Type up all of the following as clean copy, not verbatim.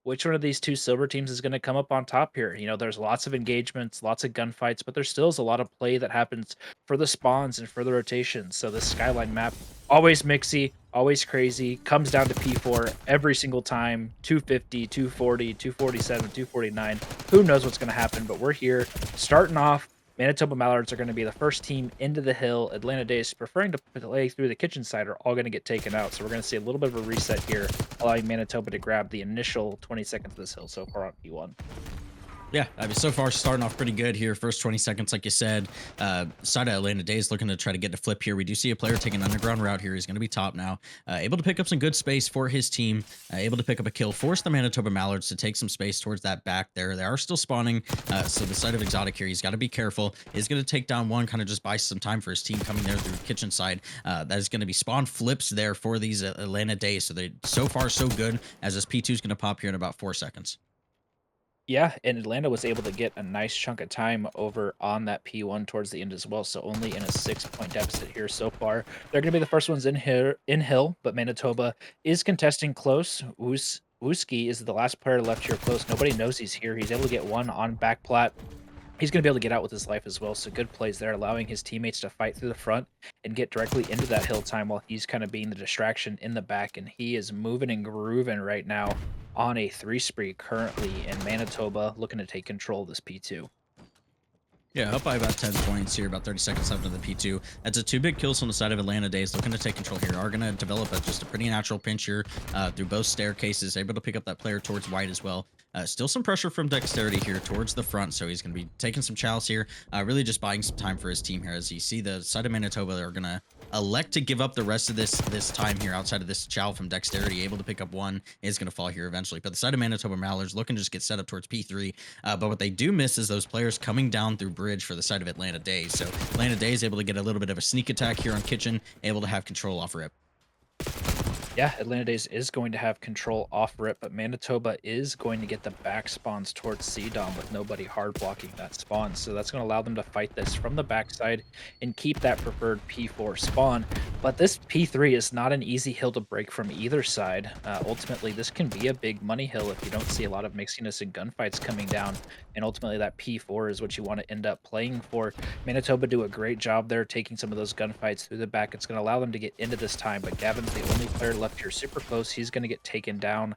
which one of these two silver teams is going to come up on top here. There's lots of engagements, lots of gunfights, but there still is a lot of play that happens for the spawns and for the rotations. So this Skyline map, always mixy, always crazy, comes down to P4 every single time. 250, 240, 247, 249. Who knows what's going to happen, but we're here starting off. Manitoba Mallards are going to be the first team into the hill. Atlanta Dazed, preferring to play through the kitchen side, are all going to get taken out. So we're going to see a little bit of a reset here, allowing Manitoba to grab the initial 20 seconds of this hill so far on P1. Yeah, I mean, so far starting off pretty good here. First 20 seconds, like you said. Side of Atlanta Days looking to try to get to flip here. We do see a player taking an underground route here. He's going to be top now. Able to pick up some good space for his team. Able to pick up a kill. Force the Manitoba Mallards to take some space towards that back there. They are still spawning. So the side of Exotic here, he's got to be careful. He's going to take down one, kind of just buy some time for his team coming there through the kitchen side. That is going to be spawn flips there for these Atlanta Days. So they so far so good, as this P2 is going to pop here in about 4 seconds. Yeah, and Atlanta was able to get a nice chunk of time over on that P1 towards the end as well. So only in a 6-point deficit here so far. They're going to be the first ones in here in hill, but Manitoba is contesting close. Wooski is the last player left here close. Nobody knows he's here. He's able to get one on back plat. He's going to be able to get out with his life as well. So good plays there, allowing his teammates to fight through the front and get directly into that hill time while he's kind of being the distraction in the back. And he is moving and grooving right now on a 3 spree currently in Manitoba, looking to take control of this P2. Yeah, up by about 10 points here, about 30 seconds left in the P2. That's a 2 big kills on the side of Atlanta Days, looking to take control here. Are going to develop just a pretty natural pinch here through both staircases, able to pick up that player towards white as well. Still some pressure from Dexterity here towards the front, so he's going to be taking some chalice here, really just buying some time for his team here. As you see, the side of Manitoba, they're going to elect to give up the rest of this time here outside of this chow from Dexterity. Able to pick up one, is going to fall here eventually. But the side of Manitoba Mallards looking to just get set up towards P3. But what they do miss is those players coming down through bridge for the side of Atlanta Days. So Atlanta Days able to get a little bit of a sneak attack here on Kitchen, able to have control off rip. Yeah, Atlanta Days is going to have control off rip, but Manitoba is going to get the back spawns towards CDOM with nobody hard blocking that spawn. So that's going to allow them to fight this from the backside and keep that preferred P4 spawn. But this P3 is not an easy hill to break from either side. Ultimately, this can be a big money hill if you don't see a lot of mixiness and gunfights coming down. And ultimately, that P4 is what you want to end up playing for. Manitoba do a great job there taking some of those gunfights through the back. It's going to allow them to get into this time, but Gavin's the only player left here super close. He's going to get taken down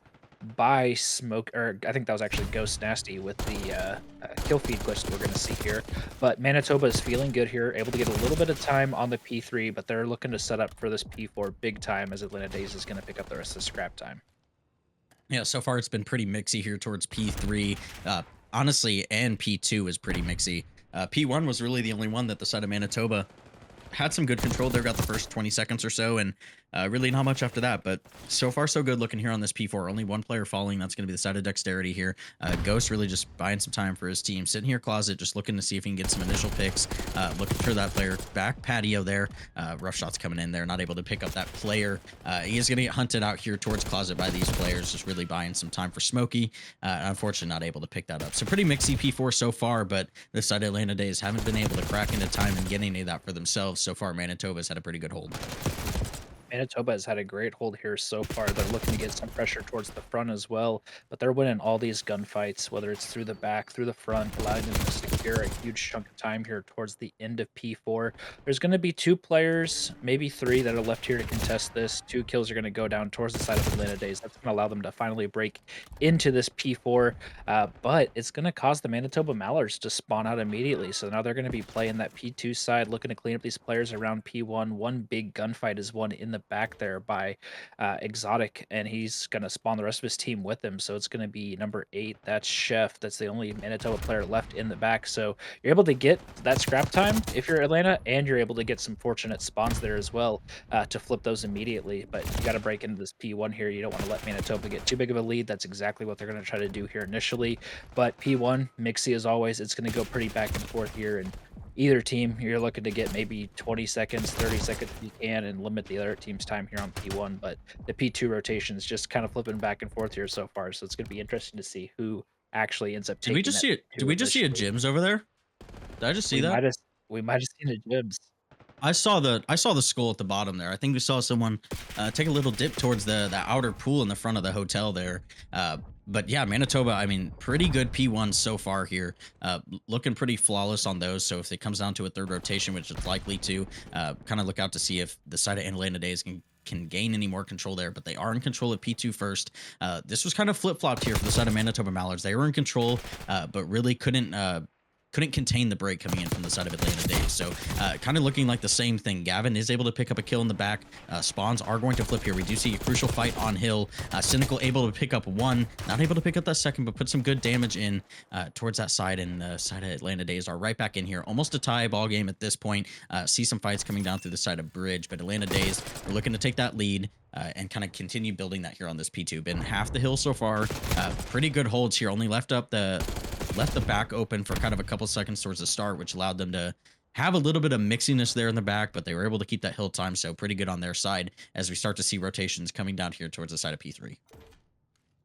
by Smoke, or I think that was actually Ghost Nasty with the kill feed glitch that we're going to see here. But Manitoba is feeling good here, able to get a little bit of time on the P3, but they're looking to set up for this P4 big time as Atlanta Days is going to pick up the rest of the scrap time. Yeah, so far it's been pretty mixy here towards P3. Honestly, and P2 is pretty mixy. P1 was really the only one that the side of Manitoba had some good control there, got the first 20 seconds or so, and really not much after that. But so far, so good looking here on this P4. Only one player falling. That's going to be the side of Dexterity here. Ghost really just buying some time for his team. Sitting here closet, just looking to see if he can get some initial picks. Looking for that player back patio there. Rough shots coming in there. Not able to pick up that player. He is going to get hunted out here towards closet by these players. Just really buying some time for Smokey. Unfortunately, not able to pick that up. So pretty mixy P4 so far, but this side of Atlanta Days haven't been able to crack into time and get any of that for themselves. So far, Manitoba's had a pretty good hold. Manitoba has had a great hold here so far. They're looking to get some pressure towards the front as well, but they're winning all these gunfights, whether it's through the back, through the front, allowing them to secure a huge chunk of time here towards the end of P4. There's going to be 2 players, maybe 3 that are left here to contest this. 2 kills are going to go down towards the side of Atlanta Days. That's going to allow them to finally break into this P4, but it's going to cause the Manitoba Mallards to spawn out immediately. So now they're going to be playing that P2 side, looking to clean up these players around P1. One big gunfight is won in the back there by Exotic, and he's going to spawn the rest of his team with him. So it's going to be number 8. That's Chef. That's the only Manitoba player left in the back. So you're able to get that scrap time if you're Atlanta, and you're able to get some fortunate spawns there as well to flip those immediately. But you got to break into this P1 here. You don't want to let Manitoba get too big of a lead. That's exactly what they're going to try to do here initially. But P1, mixy as always, it's going to go pretty back and forth here. And either team, you're looking to get maybe 20 seconds, 30 seconds if you can, and limit the other team's time here on P1. But the P2 rotation is just kind of flipping back and forth here so far. So it's going to be interesting to see who actually ends up Did we taking just that see it? Did P2 we just see a initially. gyms over there? Did I just see We that? might have we might have seen a Jibs. I saw the skull at the bottom there. I think we saw someone take a little dip towards the outer pool in the front of the hotel there. But yeah, Manitoba, I mean, pretty good P1 so far here. Looking pretty flawless on those. So if it comes down to a third rotation, which it's likely to, kind of look out to see if the side of Atlanta Days can gain any more control there. But they are in control of P2 first. This was kind of flip flopped here for the side of Manitoba Mallards. They were in control, but really couldn't contain the break coming in from the side of Atlanta Days. So kind of looking like the same thing. Gavin is able to pick up a kill in the back. Spawns are going to flip here. We do see a crucial fight on hill. Cynical able to pick up one, not able to pick up that second, but put some good damage in towards that side. And side of Atlanta Days are right back in here. Almost a tie ball game at this point. See some fights coming down through the side of Bridge, but Atlanta Days are looking to take that lead. And kind of continue building that here on this P2. Been half the hill so far. Pretty good holds here. Only left the back open for kind of a couple seconds towards the start, which allowed them to have a little bit of mixiness there in the back, but they were able to keep that hill time. So pretty good on their side as we start to see rotations coming down here towards the side of P3.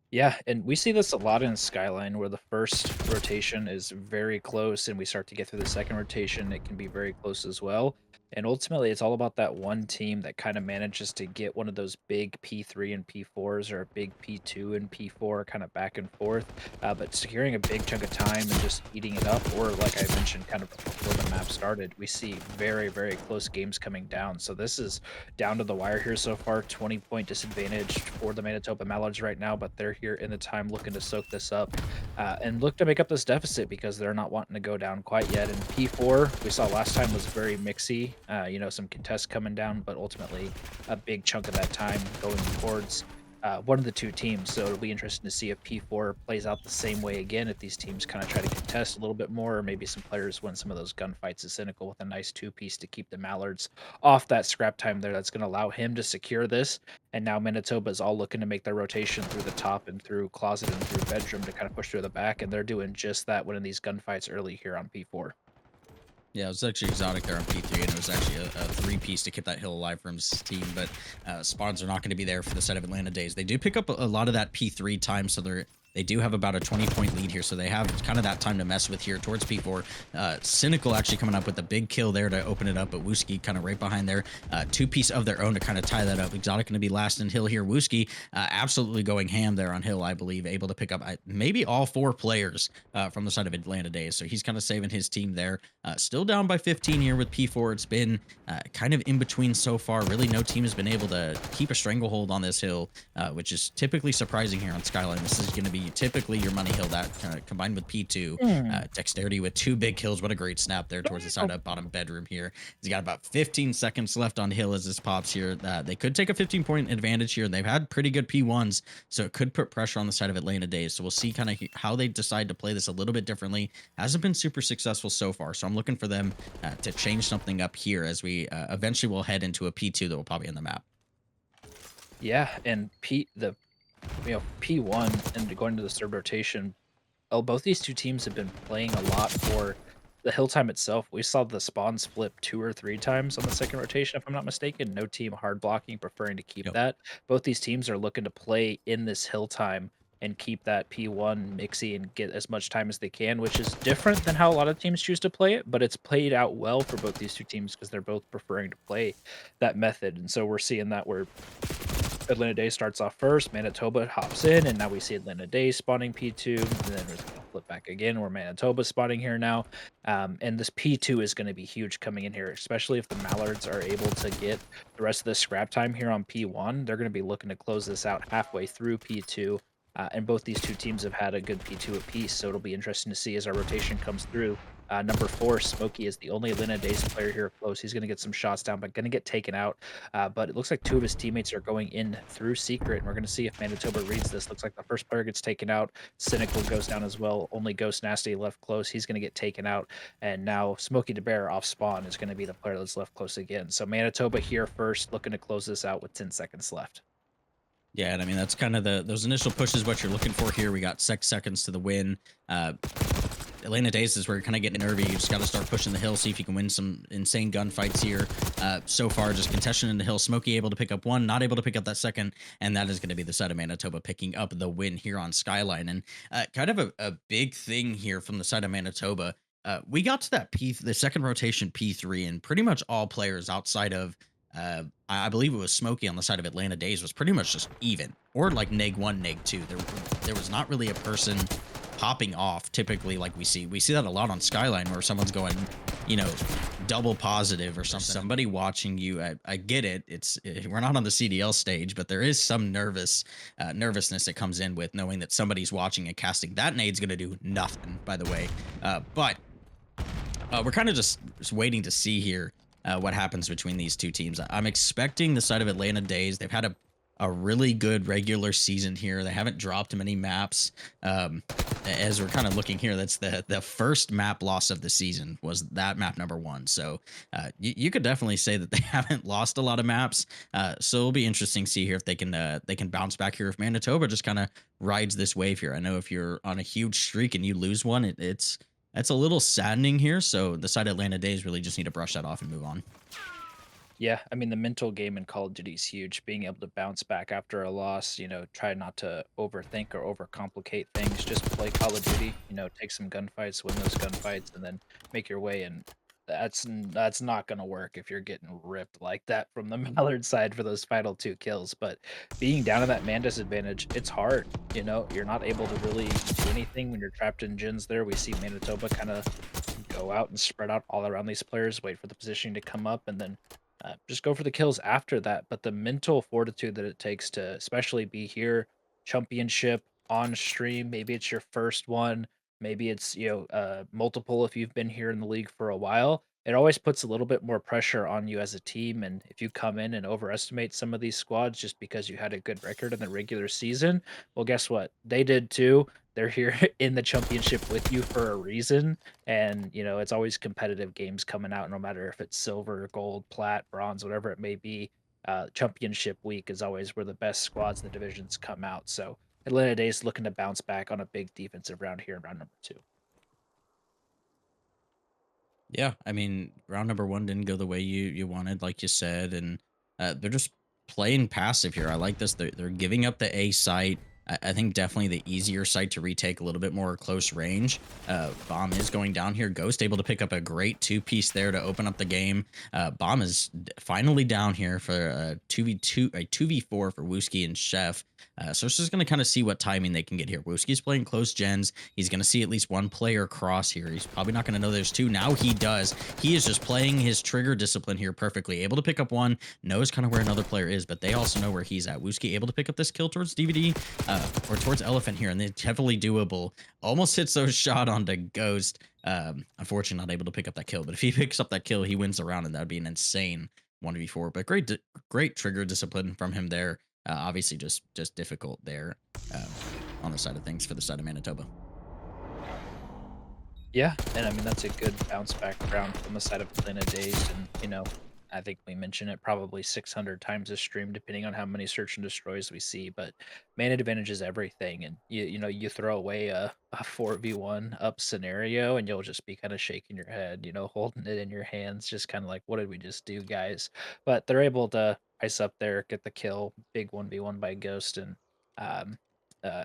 Yeah, and we see this a lot in Skyline where the first rotation is very close and we start to get through the second rotation, it can be very close as well. And ultimately, it's all about that one team that kind of manages to get one of those big P3 and P4s or a big P2 and P4 kind of back and forth. But securing a big chunk of time and just eating it up, or like I mentioned, kind of before the map started, we see very, very close games coming down. So this is down to the wire here so far. 20-point disadvantage for the Manitoba Mallards right now, but they're here in the time looking to soak this up and look to make up this deficit because they're not wanting to go down quite yet. And P4, we saw last time was very mixy, some contests coming down, but ultimately a big chunk of that time going towards one of the two teams. So it'll be interesting to see if P4 plays out the same way again, if these teams kind of try to contest a little bit more, or maybe some players win some of those gunfights as Cynical with a nice two-piece to keep the Mallards off that scrap time there. That's going to allow him to secure this. And now Manitoba is all looking to make their rotation through the top and through closet and through bedroom to kind of push through the back. And they're doing just that winning these gunfights early here on P4. Yeah, it was actually exotic there on P3, and it was actually a three-piece to keep that hill alive from his team. But spawns are not going to be there for the set of Atlanta Days. They do pick up a lot of that P3 time, so they do have about a 20-point lead here, so they have kind of that time to mess with here towards P4. Cynical actually coming up with a big kill there to open it up, but Wooski kind of right behind there. Two-piece of their own to kind of tie that up. Exotic going to be last in hill here. Wooski absolutely going ham there on hill, I believe, able to pick up maybe all four players from the side of Atlanta Days, so he's kind of saving his team there. Still down by 15 here with P4. It's been kind of in between so far. Really, no team has been able to keep a stranglehold on this hill, which is typically surprising here on Skyline. This is going to be typically your money hill that combined with P2. Dexterity with two big kills. What a great snap there towards the side of bottom bedroom here. He's got about 15 seconds left on hill as this pops here. They could take a 15-point advantage here. They've had pretty good P1s, so it could put pressure on the side of Atlanta Days. So we'll see kind of how they decide to play this a little bit differently. Hasn't been super successful so far, so I'm looking for them to change something up here as we eventually will head into a P2 that will probably end the map. Yeah, and P1 and going to the third rotation. Oh, both these two teams have been playing a lot for the hill time itself. We saw the spawns flip 2 or 3 times on the second rotation, if I'm not mistaken. No team hard blocking, preferring to keep Yep. that. Both these teams are looking to play in this hill time and keep that P1 mixy and get as much time as they can, which is different than how a lot of teams choose to play it, but it's played out well for both these two teams because they're both preferring to play that method. And so we're seeing that where Atlanta Day starts off first, Manitoba hops in, and now we see Atlanta Day spawning P2, and then we're gonna flip back again where Manitoba's spawning here now. And this P2 is gonna be huge coming in here, especially if the Mallards are able to get the rest of the scrap time here on P1. They're gonna be looking to close this out halfway through P2. And both these two teams have had a good P2 apiece, so it'll be interesting to see as our rotation comes through. Number 4, Smokey is the only Atlanta Days player here close. He's going to get some shots down, but going to get taken out. But it looks like 2 of his teammates are going in through secret, and we're going to see if Manitoba reads this. Looks like the first player gets taken out. Cynical goes down as well. Only Ghost Nasty left close. He's going to get taken out. And now Smokey the Bear off spawn is going to be the player that's left close again. So Manitoba here first, looking to close this out with 10 seconds left. Yeah, and I mean that's kind of those initial pushes what you're looking for here. We got 6 seconds to the win. Atlanta Days is where you're kind of getting nervy. You just got to start pushing the hill, see if you can win some insane gunfights here. So far, just contesting in the hill. Smokey able to pick up one, not able to pick up that second, and that is going to be the side of Manitoba picking up the win here on Skyline. And kind of a big thing here from the side of Manitoba. We got to that the second rotation P3, and pretty much all players outside of I believe it was Smokey on the side of Atlanta Days was pretty much just even, or like neg one, neg two. There was not really a person popping off typically like we see that a lot on Skyline where someone's going, you know, double positive or something. Somebody watching you. I get it. We're not on the CDL stage, but there is some nervousness that comes in with knowing that somebody's watching and casting. That nade's going to do nothing, by the way. But we're kind of just waiting to see here what happens between these two teams. I'm expecting the side of Atlanta Days. They've had a really good regular season here. They haven't dropped many maps. As we're kind of looking here, that's the first map loss of the season was that map number one. So you could definitely say that they haven't lost a lot of maps. So it'll be interesting to see here if they can bounce back here if Manitoba just kind of rides this wave here. I know if you're on a huge streak and you lose one, it's a little saddening here. So the side Atlanta Days really just need to brush that off and move on. Yeah, I mean, the mental game in Call of Duty is huge. Being able to bounce back after a loss, try not to overthink or overcomplicate things. Just play Call of Duty, take some gunfights, win those gunfights, and then make your way. And that's not gonna work if you're getting ripped like that from the Mallard side for those final 2 kills. But being down in that man disadvantage, it's hard. You're not able to really do anything when you're trapped in gens there. We see Manitoba kind of go out and spread out all around these players, wait for the positioning to come up, and then just go for the kills after that. But the mental fortitude that it takes to especially be here, championship on stream, maybe it's your first one, maybe it's multiple if you've been here in the league for a while. It always puts a little bit more pressure on you as a team, and if you come in and overestimate some of these squads just because you had a good record in the regular season, well, guess what? They did too. They're here in the championship with you for a reason, and it's always competitive games coming out no matter if it's silver, gold, plat, bronze, whatever it may be. Championship week is always where the best squads in the divisions come out. So Atlanta Days looking to bounce back on a big defensive round here in round number 2. Yeah, I mean, round number one didn't go the way you wanted, like you said, and they're just playing passive here. I like this. They're giving up the A site. I think definitely the easier site to retake, a little bit more close range. Bomb is going down here. Ghost able to pick up a great two-piece there to open up the game. Bomb is finally down here for a 2v2, a 2v4 for Wooski and Chef. So it's just going to kind of see what timing they can get here. Wooski's playing close gens. He's going to see at least one player cross here. He's probably not going to know there's two. Now he does. He is just playing his trigger discipline here perfectly. Able to pick up one, knows kind of where another player is, but they also know where he's at. Wooski able to pick up this kill towards DVD or towards Elephant here, and it's heavily doable. Almost hits those shot onto Ghost. Unfortunately, not able to pick up that kill, but if he picks up that kill, he wins the round, and that would be an insane 1v4. But great trigger discipline from him there. Obviously, just difficult there um, on the side of things for the side of Manitoba. Yeah, and I mean that's a good bounce back round from the side of Atlanta Dazed, and I think we mentioned it probably 600 times a stream, depending on how many search and destroys we see. But man advantage is everything, and you throw away a 4v1 up scenario, and you'll just be kind of shaking your head, holding it in your hands, just kind of like, what did we just do, guys? But they're able to ice up there, get the kill, big 1v1 by Ghost, and um,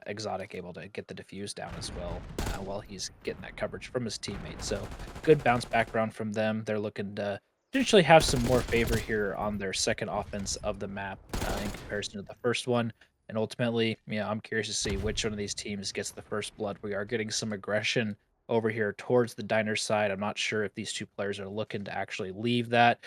Exotic able to get the defuse down as well while he's getting that coverage from his teammates. So good bounce back round from them. They're looking to potentially have some more favor here on their second offense of the map in comparison to the first one. And ultimately, I'm curious to see which one of these teams gets the first blood. We are getting some aggression over here towards the diner side. I'm not sure if these two players are looking to actually leave that.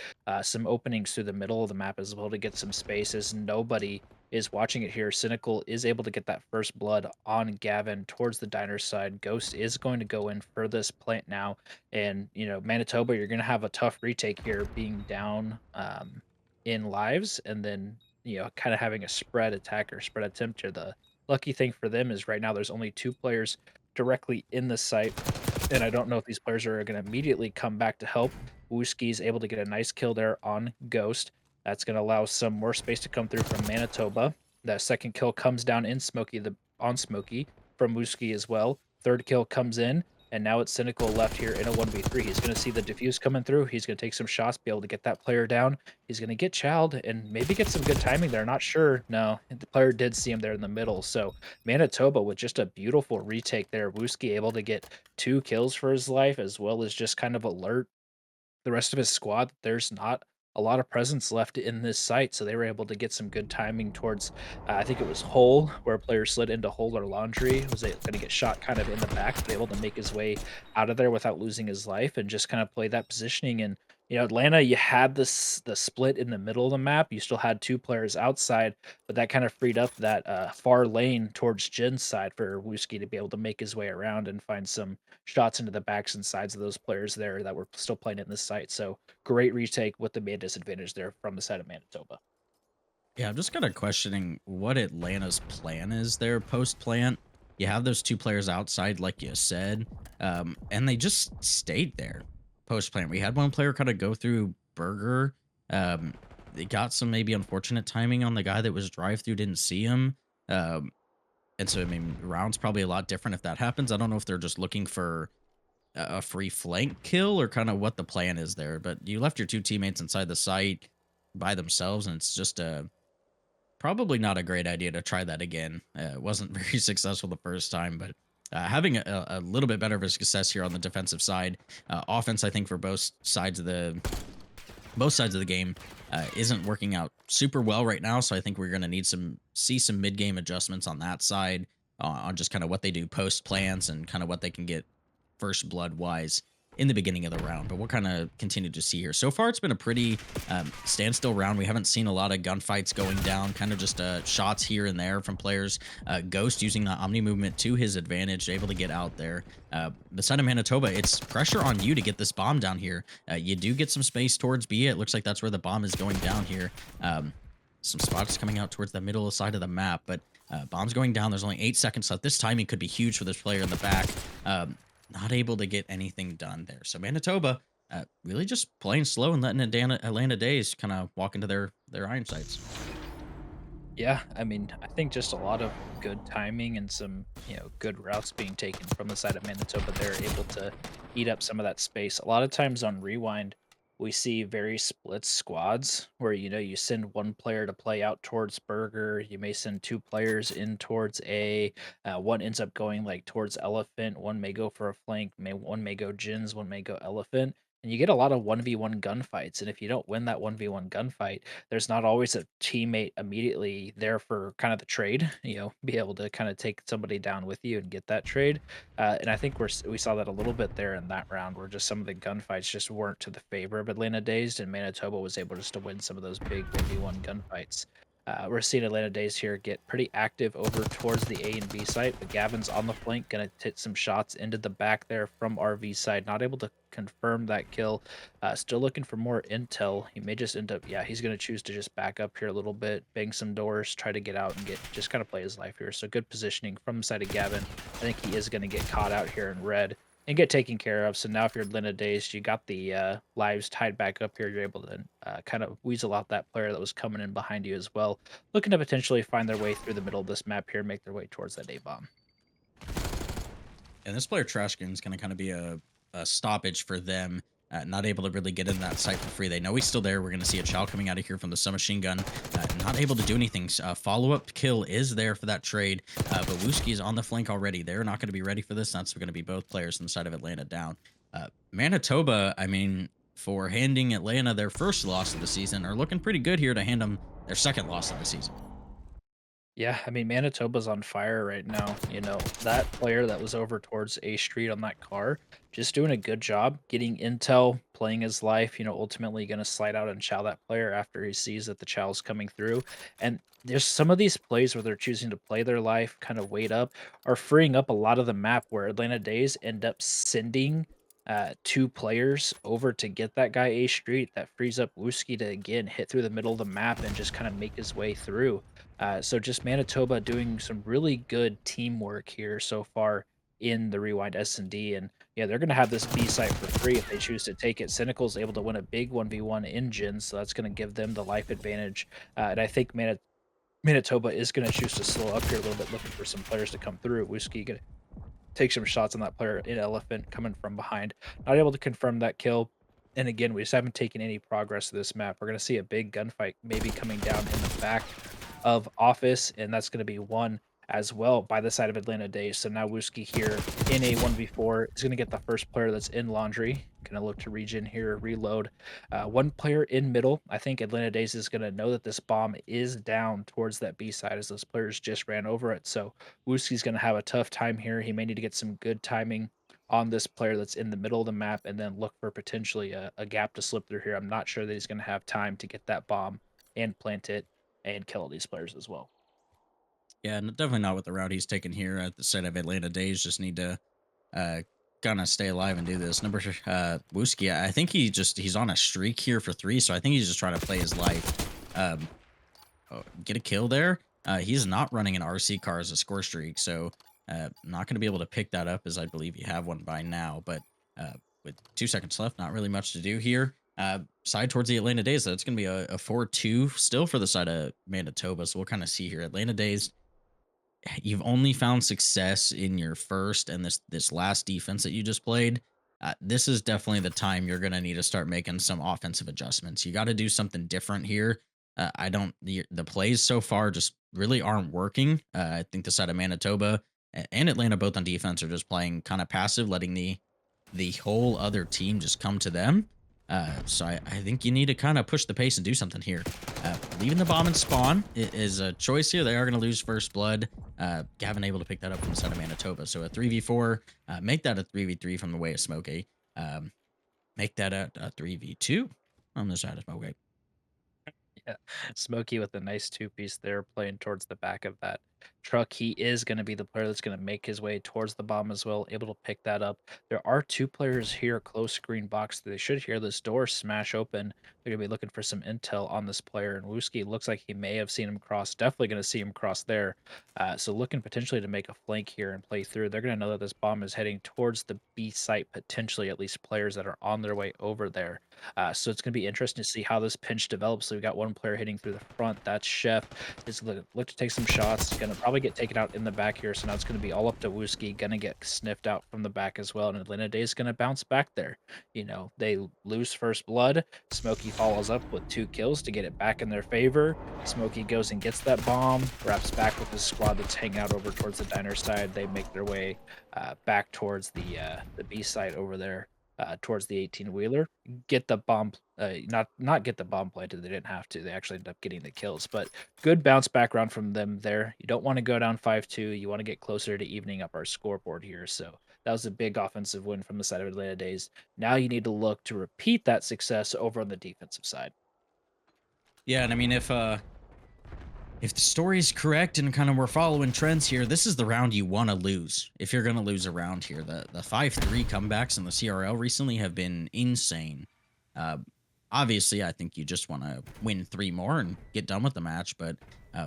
Some openings through the middle of the map as well to get some spaces. Nobody is watching it here. Cynical is able to get that first blood on Gavin towards the diner side. Ghost is going to go in for this plant now. And, Manitoba, you're going to have a tough retake here being down in lives and then, kind of having a spread attack or spread attempt here. The lucky thing for them is right now there's only 2 players directly in the site. And I don't know if these players are going to immediately come back to help. Wooski is able to get a nice kill there on Ghost. That's going to allow some more space to come through from Manitoba. That second kill comes down in Smokey, on Smokey from Wooski as well. Third kill comes in, and now it's Cynical left here in a 1v3. He's going to see the diffuse coming through. He's going to take some shots, be able to get that player down. He's going to get chowed and maybe get some good timing there. Not sure. No, the player did see him there in the middle. So Manitoba with just a beautiful retake there. Wooski able to get 2 kills for his life, as well as just kind of alert the rest of his squad that there's not a lot of presence left in this site, so they were able to get some good timing towards, I think it was Hole, where a player slid into Hole or Laundry, was gonna get shot kind of in the back, but able to make his way out of there without losing his life and just kind of play that positioning. And, Atlanta, you had the split in the middle of the map, you still had 2 players outside, but that kind of freed up that, far lane towards Jin's side for Wooski to be able to make his way around and find some shots into the backs and sides of those players there that were still playing in this site. So great retake with the man disadvantage there from the side of Manitoba. Yeah, I'm just kind of questioning what Atlanta's plan is there post plant. You have those two players outside, like you said, and they just stayed there post plant. We had one player kind of go through Burger. They got some maybe unfortunate timing on the guy that was drive through, didn't see him. Um, and so, I mean, round's probably a lot different if that happens. I don't know if they're just looking for a free flank kill or kind of what the plan is there, but you left your two teammates inside the site by themselves, and it's just a probably not a great idea to try that again. It wasn't very successful the first time, but having a little bit better of a success here on the defensive side. Offense, I think, for both sides of the game isn't working out super well right now. So I think we're going to need see some mid game adjustments on that side on just kind of what they do post plans and kind of what they can get first blood wise in the beginning of the round. But we'll kind of continue to see here. So far, it's been a pretty standstill round. We haven't seen a lot of gunfights going down, kind of just shots here and there from players. Ghost using the Omni movement to his advantage, able to get out there. The side of Manitoba, it's pressure on you to get this bomb down here. You do get some space towards B. It looks like that's where the bomb is going down here. Some spots coming out towards the middle side of the map, but bomb's going down. There's only 8 seconds left. This timing could be huge for this player in the back. Not able to get anything done there. So Manitoba really just playing slow and letting Atlanta Dazed kind of walk into their iron sights. Yeah, I mean, I think just a lot of good timing and some, good routes being taken from the side of Manitoba. They're able to eat up some of that space. A lot of times on Rewind, we see very split squads where, you send one player to play out towards Burger. You may send two players in towards A. One ends up going like towards Elephant. One may go for a flank. One may go Jins. One may go Elephant. And you get a lot of 1v1 gunfights. And if you don't win that 1v1 gunfight, there's not always a teammate immediately there for kind of the trade, be able to kind of take somebody down with you and get that trade. And I think we saw that a little bit there in that round where just some of the gunfights just weren't to the favor of Atlanta Dazed, and Manitoba was able just to win some of those big 1v1 gunfights. We're seeing Atlanta Dazed here get pretty active over towards the A and B site, but Gavin's on the flank, gonna hit some shots into the back there from RV side, not able to confirm that kill. Still looking for more intel. He may just end up, yeah, he's going to choose to just back up here a little bit, bang some doors, try to get out and just kind of play his life here. So good positioning from the side of Gavin. I think he is going to get caught out here in red and get taken care of. So now if you're Lena Dazed, you got the lives tied back up here. You're able to kind of weasel out that player that was coming in behind you as well. Looking to potentially find their way through the middle of this map here, make their way towards that A-bomb. And this player Trashkin is going to kind of be a stoppage for them. Not able to really get in that site for free. They know he's still there. We're going to see a Chow coming out of here from the submachine gun. Not able to do anything. Follow-up kill is there for that trade. But Wooski is on the flank already. They're not going to be ready for this. That's going to be both players on the side of Atlanta down. Manitoba, I mean, for handing Atlanta their first loss of the season, are looking pretty good here to hand them their second loss of the season. Yeah, I mean, Manitoba's on fire right now. That player that was over towards A Street on that car, just doing a good job getting intel, playing his life, ultimately going to slide out and chow that player after he sees that the chow's coming through. And there's some of these plays where they're choosing to play their life, kind of wait up, are freeing up a lot of the map where Atlanta Days end up sending two players over to get that guy A Street. That frees up Wooski to again hit through the middle of the map and just kind of make his way through. So just Manitoba doing some really good teamwork here so far in the Rewind S&D. And yeah, they're going to have this B site for free if they choose to take it. Cynical's able to win a big 1v1 engine, so that's going to give them the life advantage. And I think Manitoba is going to choose to slow up here a little bit, looking for some players to come through. Wooski going to take some shots on that player in Elephant coming from behind. Not able to confirm that kill. And again, we just haven't taken any progress to this map. We're going to see a big gunfight maybe coming down in the back of Office, and that's going to be one as well by the side of Atlanta Dazed. So now Wooski here in a 1v4 is going to get the first player that's in laundry. Going to look to regen here, reload. One player in middle. I think Atlanta Dazed is going to know that this bomb is down towards that B side as those players just ran over it. So Wooski's going to have a tough time here. He may need to get some good timing on this player that's in the middle of the map and then look for potentially a gap to slip through here. I'm not sure that he's going to have time to get that bomb and plant it and kill all these players as well. Yeah, definitely not with the route he's taken here at the side of Atlanta Days. Just need to uh kind of stay alive and do this. Wooski, I think he's on a streak here for three, so I think he's just trying to play his life. Um get a kill there. He's not running an RC car as a score streak, so not going to be able to pick that up as I believe you have one by now. But with 2 seconds left, not really much to do here. Side towards the Atlanta Days, so it's going to be a 4-2 still for the side of Manitoba. So we'll kind of see here. Atlanta Days, you've only found success in your first and this last defense that you just played. This is definitely the time you're going to need to start making some offensive adjustments. You got to do something different here. I don't the plays so far just really aren't working. I think the side of Manitoba and Atlanta both on defense are just playing kind of passive, letting the whole other team just come to them. So I think you need to kind of push the pace and do something here. Leaving the bomb and spawn is a choice here. They are going to lose first blood. Gavin able to pick that up from the side of Manitoba. So a 3v4, make that a 3v3 from the way of Smokey. Make that a 3v2 on the side of Smokey. Yeah, Smokey with a nice two-piece there playing towards the back of that truck. He is going to be the player that's going to make his way towards the bomb as well, able to pick that up. There are two players here close green box. They should hear this door smash open. They're going to be looking for some intel on this player, and Wooski looks like he may have seen him cross. Definitely going to see him cross there. So looking potentially to make a flank here and play through. They're going to know that this bomb is heading towards the B site, potentially at least players that are on their way over there. So it's going to be interesting to see how this pinch develops. So we've got one player hitting through the front. That's Chef. Is look to take some shots. Going to probably get taken out in the back here. So now it's going to be all up to Wooski. Going to get sniffed out from the back as well. And Atlanta Day is going to bounce back there. They lose first blood. Smokey follows up with 2 kills to get it back in their favor. Smokey goes and gets that bomb. Wraps back with his squad that's hanging out over towards the diner side. They make their way back towards the B side over there. Towards the 18-wheeler, get the bomb, not get the bomb planted. They didn't have to. They actually ended up getting the kills, but good bounce back round from them there. You don't want to go down 5-2. You want to get closer to evening up our scoreboard here. So that was a big offensive win from the side of Atlanta Days. Now you need to look to repeat that success over on the defensive side. Yeah, and I mean if the story's correct and kind of we're following trends here, this is the round you want to lose if you're going to lose a round here. The 5-3 comebacks in the CRL recently have been insane. Uh, Obviously, I think you just want to win 3 more and get done with the match, but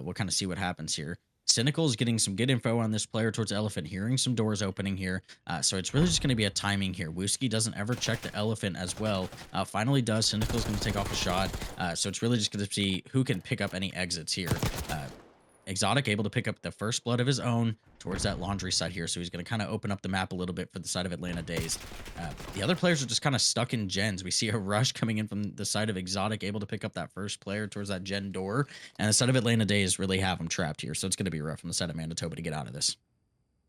we'll kind of see what happens here. Cynical is getting some good info on this player towards Elephant, hearing some doors opening here. So it's really just going to be a timing here. Wooski doesn't ever check the Elephant as well. Finally does. Cynical is going to take off a shot. So it's really just going to see who can pick up any exits here. Exotic able to pick up the first blood of his own towards that laundry side here. So he's going to kind of open up the map a little bit for the side of Atlanta Days. The other players are just kind of stuck in gens. We see a rush coming in from the side of Exotic, able to pick up that first player towards that gen door. And the side of Atlanta Days really have him trapped here. So it's going to be rough on the side of Manitoba to get out of this.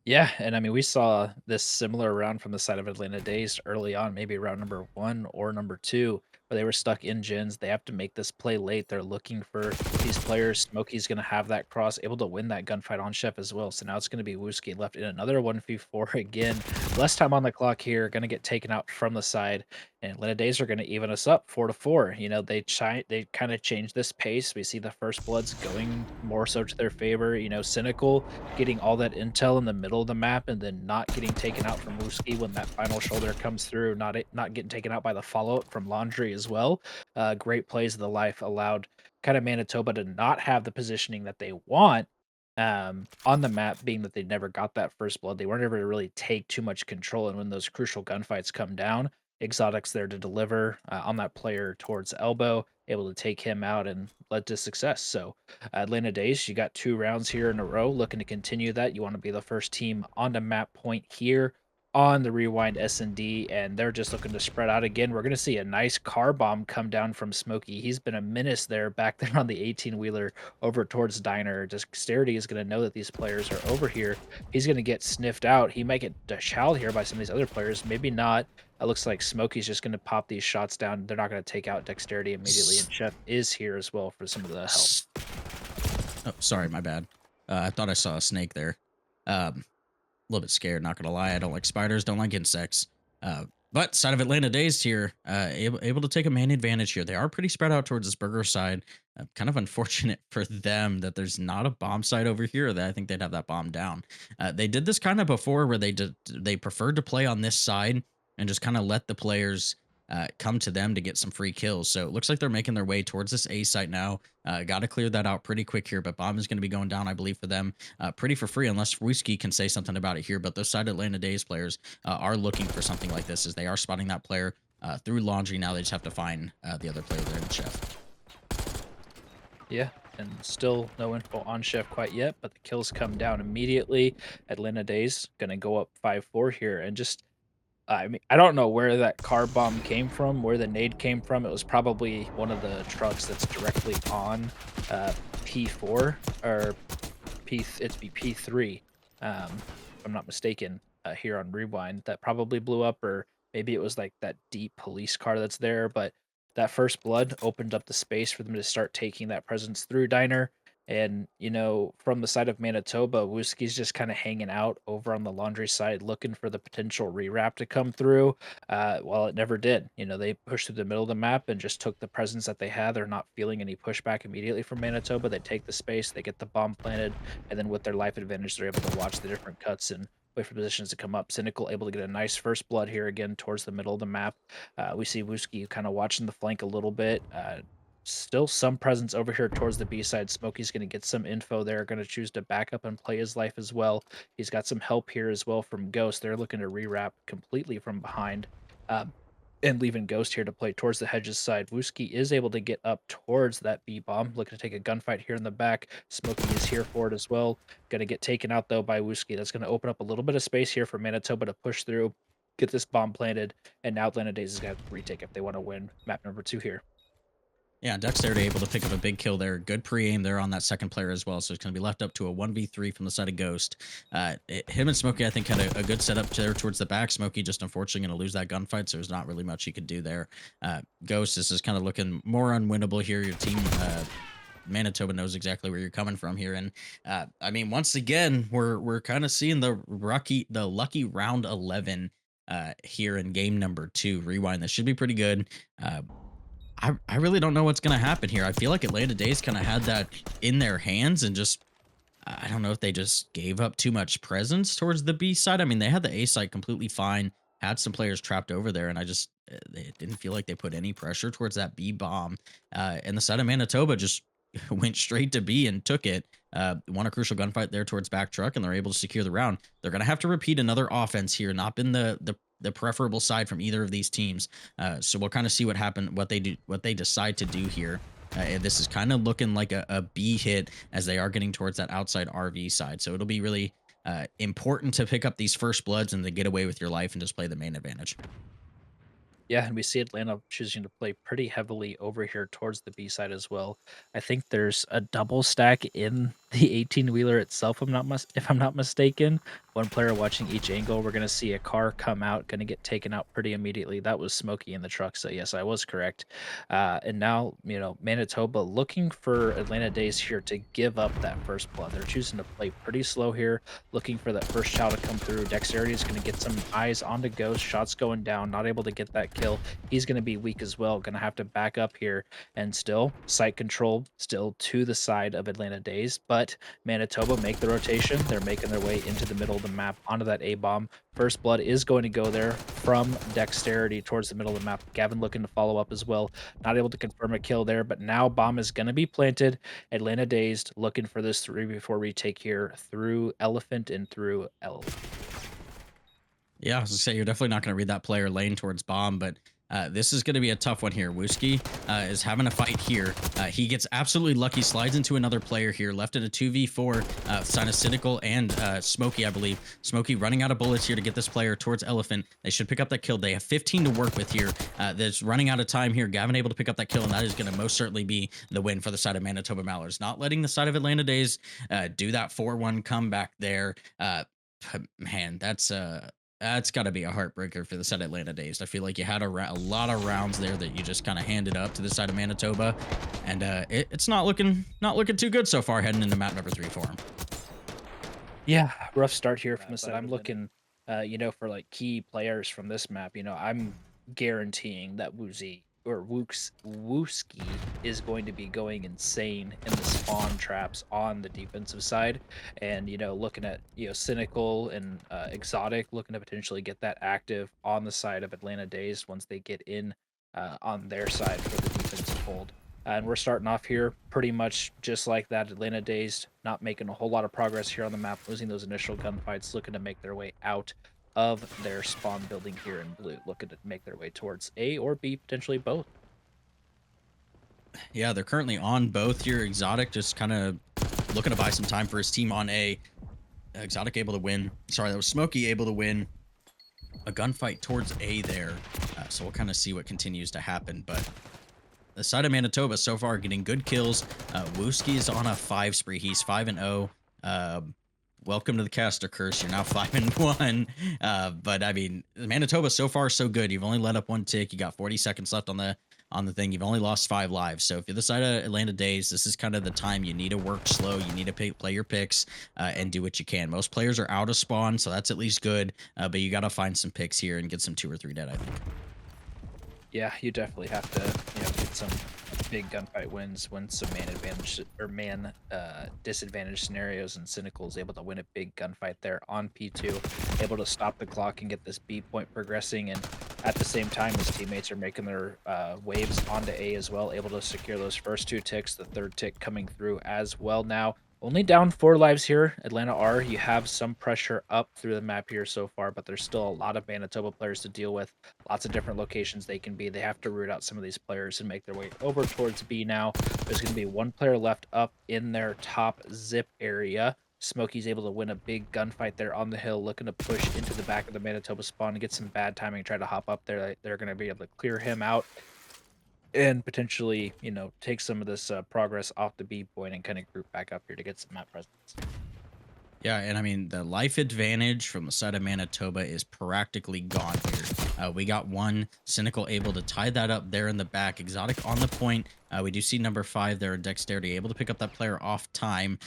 Yeah, and I mean, we saw this similar round from the side of Atlanta Days early on, maybe round number 1 or number 2, where they were stuck in gens. They have to make this play late. They're looking for these players. Smokey's going to have that cross, able to win that gunfight on Chef as well. So now it's going to be Wooski left in another 1v4 again. Less time on the clock here. Going to get taken out from the side. And Atlanta Days are going to even us up 4-4. They kind of changed this pace. We see the first bloods going more so to their favor. Cynical getting all that intel in the middle of the map and then not getting taken out from Wooski when that final shoulder comes through, not getting taken out by the follow-up from Laundry as well. Great plays of the life allowed kind of Manitoba to not have the positioning that they want on the map, being that they never got that first blood. They weren't able to really take too much control, and when those crucial gunfights come down, Exotic's there to deliver on that player towards elbow, able to take him out and led to success. So Atlanta Days, you got 2 rounds here in a row. Looking to continue that. You want to be the first team on the map point here. on the rewind S&D, and they're just looking to spread out again. We're gonna see a nice car bomb come down from Smokey. He's been a menace there back there on the 18-wheeler over towards Diner. Dexterity is gonna know that these players are over here. He's gonna get sniffed out. He might get shelled here by some of these other players, maybe not. It looks like Smokey's just gonna pop these shots down. They're not gonna take out Dexterity immediately, and S- Chef is here as well for some of the help. s- Oh, sorry, my bad. I thought I saw a snake there. A little bit scared, not gonna lie. I don't like spiders, don't like insects. Uh, but side of Atlanta Dazed here, able to take a man advantage here. They are pretty spread out towards this burger side. Kind of unfortunate for them that there's not a bomb site over here. That I think they'd have that bomb down. They did this kind of before, where they preferred to play on this side and just kind of let the players come to them to get some free kills. So it looks like they're making their way towards this A site now. Got to clear that out pretty quick here, but bomb is going to be going down, I believe, for them pretty for free, unless Whiskey can say something about it here. But those side Atlanta Days players are looking for something like this, as they are spotting that player through laundry. Now they just have to find the other player there in the chef. Yeah, and still no info on Chef quite yet, but the kills come down immediately. Atlanta Days gonna go up 5-4 here, and just I mean, I don't know where that car bomb came from, where the nade came from. It was probably one of the trucks that's directly on P4 or it's be P3, if I'm not mistaken, here on Rewind that probably blew up, or maybe it was like that deep police car that's there. But that first blood opened up the space for them to start taking that presence through Diner. And, from the side of Manitoba, Whiskey's just kind of hanging out over on the laundry side, looking for the potential rewrap to come through. Well, it never did. They pushed through the middle of the map and just took the presence that they had. They're not feeling any pushback immediately from Manitoba. They take the space, they get the bomb planted, and then with their life advantage, they're able to watch the different cuts and wait for positions to come up. Cynical able to get a nice first blood here again towards the middle of the map. We see Wuski kind of watching the flank a little bit. Still some presence over here towards the B side. Smokey's going to get some info there, going to choose to back up and play his life as well. He's got some help here as well from Ghost. They're looking to rewrap completely from behind. Um, and leaving Ghost here to play towards the hedges side. Wooski is able to get up towards that B bomb, looking to take a gunfight here in the back. Smokey is here for it as well. Going to get taken out though by Wooski. That's going to open up a little bit of space here for Manitoba to push through, get this bomb planted, and now Atlanta Days is going to have to retake if they want to win map number 2 here. Yeah, Dexterity able to pick up a big kill there. Good pre-aim there on that second player as well. So it's going to be left up to a 1v3 from the side of Ghost. Him and Smokey, I think, had a good setup there towards the back. Smokey just unfortunately going to lose that gunfight, so there's not really much he could do there. Ghost, this is kind of looking more unwinnable here. Your team, Manitoba, knows exactly where you're coming from here. And I mean, once again, we're kind of seeing the lucky round 11 here in game number 2. Rewind. This should be pretty good. I really don't know what's gonna happen here. I feel like Atlanta Days kind of had that in their hands, and just I don't know if they just gave up too much presence towards the B side. I mean, they had the A side completely fine, had some players trapped over there, and it didn't feel like they put any pressure towards that B bomb. And the side of Manitoba just went straight to B and took it. Won a crucial gunfight there towards back truck, and they're able to secure the round. They're gonna have to repeat another offense here. Not been the preferable side from either of these teams. So we'll kind of see what happened, what they do, what they decide to do here. And this is kind of looking like a B hit, as they are getting towards that outside RV side. So it'll be really important to pick up these first bloods and to get away with your life and just play the main advantage. Yeah, and we see Atlanta choosing to play pretty heavily over here towards the B side as well. I think there's a double stack in the 18-wheeler itself, if I'm not mistaken. One player watching each angle. We're gonna see a car come out, gonna get taken out pretty immediately. That was Smokey in the truck, so yes, I was correct. And now, Manitoba looking for Atlanta Days here to give up that first blood. They're choosing to play pretty slow here, looking for that first shot to come through. Dexterity is gonna get some eyes on the Ghost. Shots going down, not able to get that kill. He's going to be weak as well. Going to have to back up here, and still site control still to the side of Atlanta Days. But Manitoba make the rotation. They're making their way into the middle of the map onto that A bomb. First blood is going to go there from Dexterity towards the middle of the map. Gavin looking to follow up as well. Not able to confirm a kill there, but now bomb is going to be planted. Atlanta Dazed looking for this 3v4 retake here through Elephant and through L. Yeah, I was gonna say you're definitely not going to read that player lane towards bomb, but This is going to be a tough one here. Wooski is having a fight here. He gets absolutely lucky, slides into another player here, left in a 2v4. Sign of Cynical and Smokey, I believe. Smokey running out of bullets here to get this player towards Elephant. They should pick up that kill. They have 15 to work with here. There's running out of time here. Gavin able to pick up that kill, and that is going to most certainly be the win for the side of Manitoba Mallards. Not letting the side of Atlanta Dazed do that 4-1 comeback there. Man, that's got to be a heartbreaker for the side of Atlanta Dazed. I feel like you had a lot of rounds there that you just kind of handed up to the side of Manitoba, and it's not looking too good so far heading into map number 3 for him. Yeah, rough start here from the side. I'm looking, for like key players from this map. I'm guaranteeing that Wooski is going to be going insane in the spawn traps on the defensive side, and looking at Cynical and Exotic looking to potentially get that active on the side of Atlanta Dazed once they get in on their side for the defensive hold. And we're starting off here pretty much just like that. Atlanta Dazed not making a whole lot of progress here on the map, losing those initial gunfights, looking to make their way out of their spawn building here in blue, looking to make their way towards A or B, potentially both. Yeah, they're currently on both here. Exotic just kind of looking to buy some time for his team on A. Exotic able to win. Sorry, that was Smokey able to win a gunfight towards A there. So we'll kind of see what continues to happen. But the side of Manitoba so far getting good kills. Wooski is on a 5 spree. He's 5-0. Welcome to the caster curse. You're now 5-1. But I mean, Manitoba so far so good. You've only let up 1 tick. You got 40 seconds left on the thing. You've only lost 5 lives. So if you're the side of Atlanta Dazed, this is kind of the time you need to work slow. You need to play your picks and do what you can. Most players are out of spawn, so that's at least good. But you got to find some picks here and get some 2 or 3 dead, I think. Yeah, you definitely have to, get some big gunfight wins, win some man advantage or man disadvantage scenarios, and Cynical is able to win a big gunfight there on P2, able to stop the clock and get this B point progressing, and at the same time his teammates are making their waves onto A as well, able to secure those first 2 ticks, the 3rd tick coming through as well now. Only down 4 lives here. Atlanta R, you have some pressure up through the map here so far, but there's still a lot of Manitoba players to deal with. Lots of different locations they can be. They have to root out some of these players and make their way over towards B now. There's going to be 1 player left up in their top zip area. Smokey's able to win a big gunfight there on the hill, looking to push into the back of the Manitoba spawn and get some bad timing, try to hop up there. They're going to be able to clear him out and potentially, take some of this progress off the B point and kind of group back up here to get some map presence. Yeah, and I mean, the life advantage from the side of Manitoba is practically gone here. We got 1 Cynical able to tie that up there in the back. Exotic on the point. We do see number 5 there in Dexterity, able to pick up that player off time.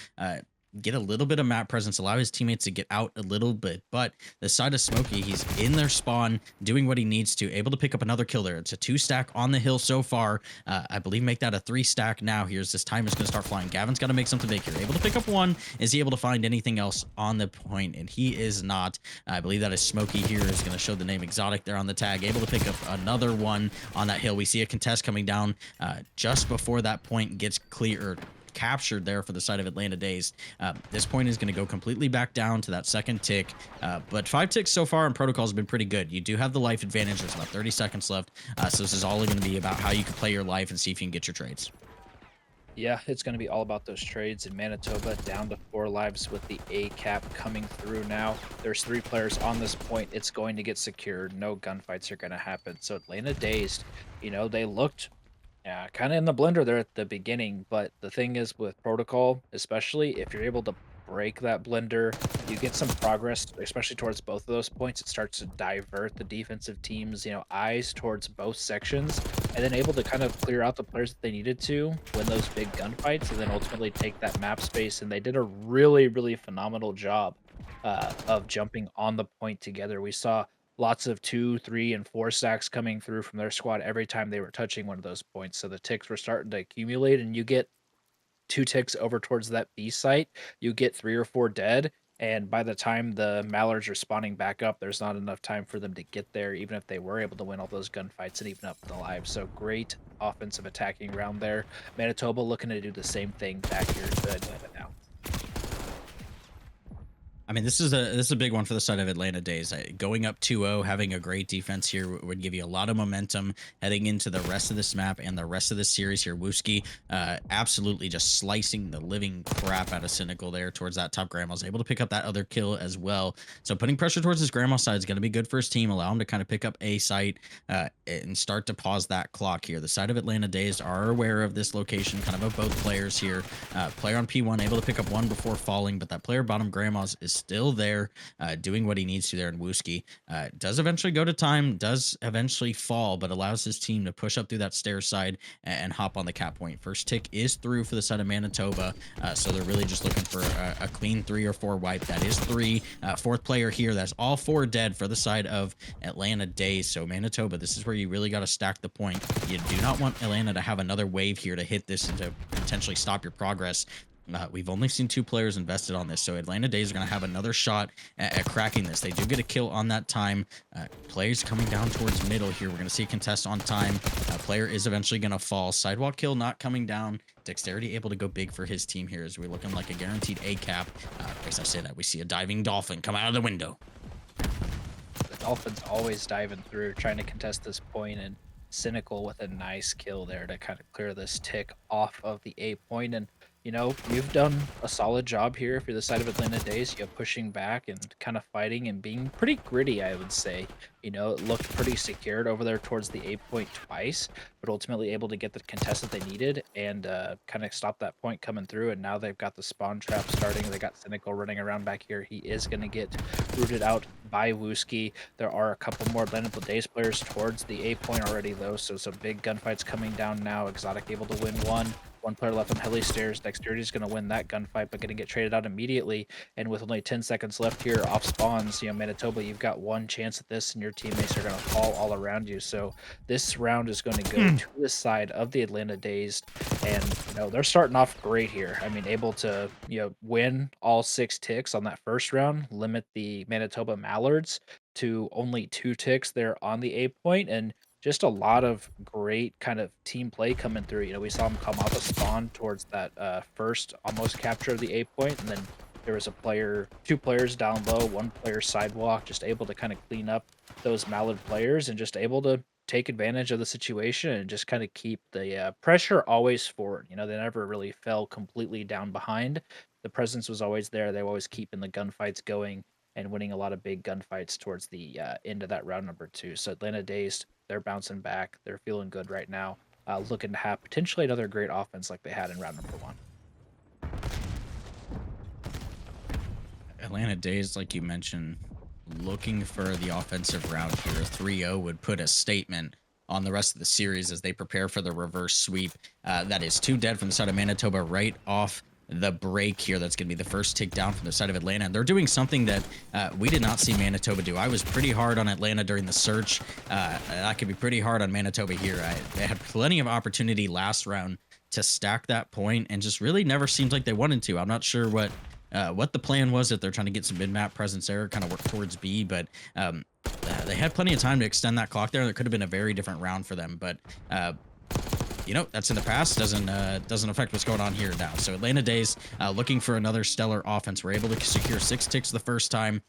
Get a little bit of map presence, allow his teammates to get out a little bit. But the side of Smokey, he's in their spawn, doing what he needs to, able to pick up another kill there. It's a 2 stack on the hill so far. I believe make that a 3 stack now. Here's this time is going to start flying. Gavin's got to make something big here. Able to pick up 1. Is he able to find anything else on the point? And he is not. I believe that is Smokey here is going to show the name Exotic there on the tag. Able to pick up another 1 on that hill. We see a contest coming down just before that point gets clear. Captured there for the side of Atlanta Dazed. This point is going to go completely back down to that 2nd tick, but 5 ticks so far in protocols have been pretty good. You do have the life advantage. There's about 30 seconds left, so this is all going to be about how you can play your life and see if you can get your trades. Yeah, it's going to be all about those trades, in Manitoba down to 4 lives with the A cap coming through now. There's 3 players on this point. It's going to get secured. No gunfights are going to happen. So Atlanta Dazed, they looked kind of in the blender there at the beginning, but the thing is with protocol, especially if you're able to break that blender, you get some progress, especially towards both of those points. It starts to divert the defensive team's, eyes towards both sections, and then able to kind of clear out the players that they needed to win those big gunfights, and then ultimately take that map space. And they did a really, really phenomenal job of jumping on the point together. We saw lots of 2, 3, and 4 stacks coming through from their squad every time they were touching one of those points. So the ticks were starting to accumulate, and you get 2 ticks over towards that B site, you get 3 or 4 dead. And by the time the Mallards are spawning back up, there's not enough time for them to get there, even if they were able to win all those gunfights and even up the lives. So great offensive attacking round there. Manitoba looking to do the same thing back here to Atlanta now. I mean, this is a big one for the side of Atlanta Days. Going up 2-0, having a great defense here would give you a lot of momentum heading into the rest of this map and the rest of the series here. Wooski absolutely just slicing the living crap out of Cynical there towards that top. Grandma's able to pick up that other kill as well. So putting pressure towards his grandma side is going to be good for his team. Allow him to kind of pick up a site and start to pause that clock here. The side of Atlanta Dazed are aware of this location, kind of both players here. Player on P1 able to pick up one before falling, but that player bottom Grandma's is still there, doing what he needs to there in Wooski. Does eventually go to time, does eventually fall, but allows his team to push up through that stair side and hop on the cap point. First tick is through for the side of Manitoba, so they're really just looking for a clean 3 or 4 wipe. That is 3. Fourth player here, that's all 4 dead for the side of Atlanta Dazed. So Manitoba, this is where you really got to stack the point. You do not want Atlanta to have another wave here to hit this and to potentially stop your progress. We've only seen 2 players invested on this, so Atlanta Dazed are going to have another shot at cracking this. They do get a kill on that time. Players coming down towards middle here. We're going to see a contest on time. Player is eventually going to fall. Sidewalk kill not coming down. Dexterity able to go big for his team here as we're looking like a guaranteed A cap. As I say that, we see a diving dolphin come out of the window. The Dolphins always diving through, trying to contest this point, and Cynical with a nice kill there to kind of clear this tick off of the A point. And you've done a solid job here if you're the side of Atlanta Days. You know, pushing back and kind of fighting and being pretty gritty, I would say. It looked pretty secured over there towards the A point twice, but ultimately able to get the contest that they needed and kind of stop that point coming through. And now they've got the spawn trap starting. They got Cynical running around back here. He is going to get rooted out by Wooski. There are a couple more Atlanta Days players towards the A point already, though, so some big gunfights coming down now. Exotic able to win one. One player left on heli stairs. Dexterity is going to win that gunfight, but going to get traded out immediately. And with only 10 seconds left here off spawns, Manitoba, you've got one chance at this, and your teammates are going to fall all around you. So this round is going to go to the side of the Atlanta Dazed, and they're starting off great here. I mean, able to win all 6 ticks on that first round, limit the Manitoba Mallards to only 2 ticks there on the A point, and just a lot of great kind of team play coming through. We saw him come off a spawn towards that first almost capture of the A point, and then there was 2 players down low, 1 player sidewalk, just able to kind of clean up those Mallard players and just able to take advantage of the situation and just kind of keep the pressure always forward. They never really fell completely down behind. The presence was always there. They were always keeping the gunfights going and winning a lot of big gunfights towards the end of that round number 2. So Atlanta Dazed, they're bouncing back. They're feeling good right now. Looking to have potentially another great offense like they had in round number 1. Atlanta Dazed, like you mentioned, looking for the offensive round here. 3-0 would put a statement on the rest of the series as they prepare for the reverse sweep. That is 2 dead from the side of Manitoba right off the break here. That's going to be the first takedown from the side of Atlanta. And they're doing something that we did not see Manitoba do. I was pretty hard on Atlanta during the search. I could be pretty hard on Manitoba here. They had plenty of opportunity last round to stack that point and just really never seemed like they wanted to. I'm not sure what the plan was, if they're trying to get some mid-map presence there, kind of work towards B, but they had plenty of time to extend that clock there. There could have been a very different round for them, but that's in the past. Doesn't affect what's going on here now. So Atlanta Dazed looking for another stellar offense. We're able to secure 6 ticks the first time.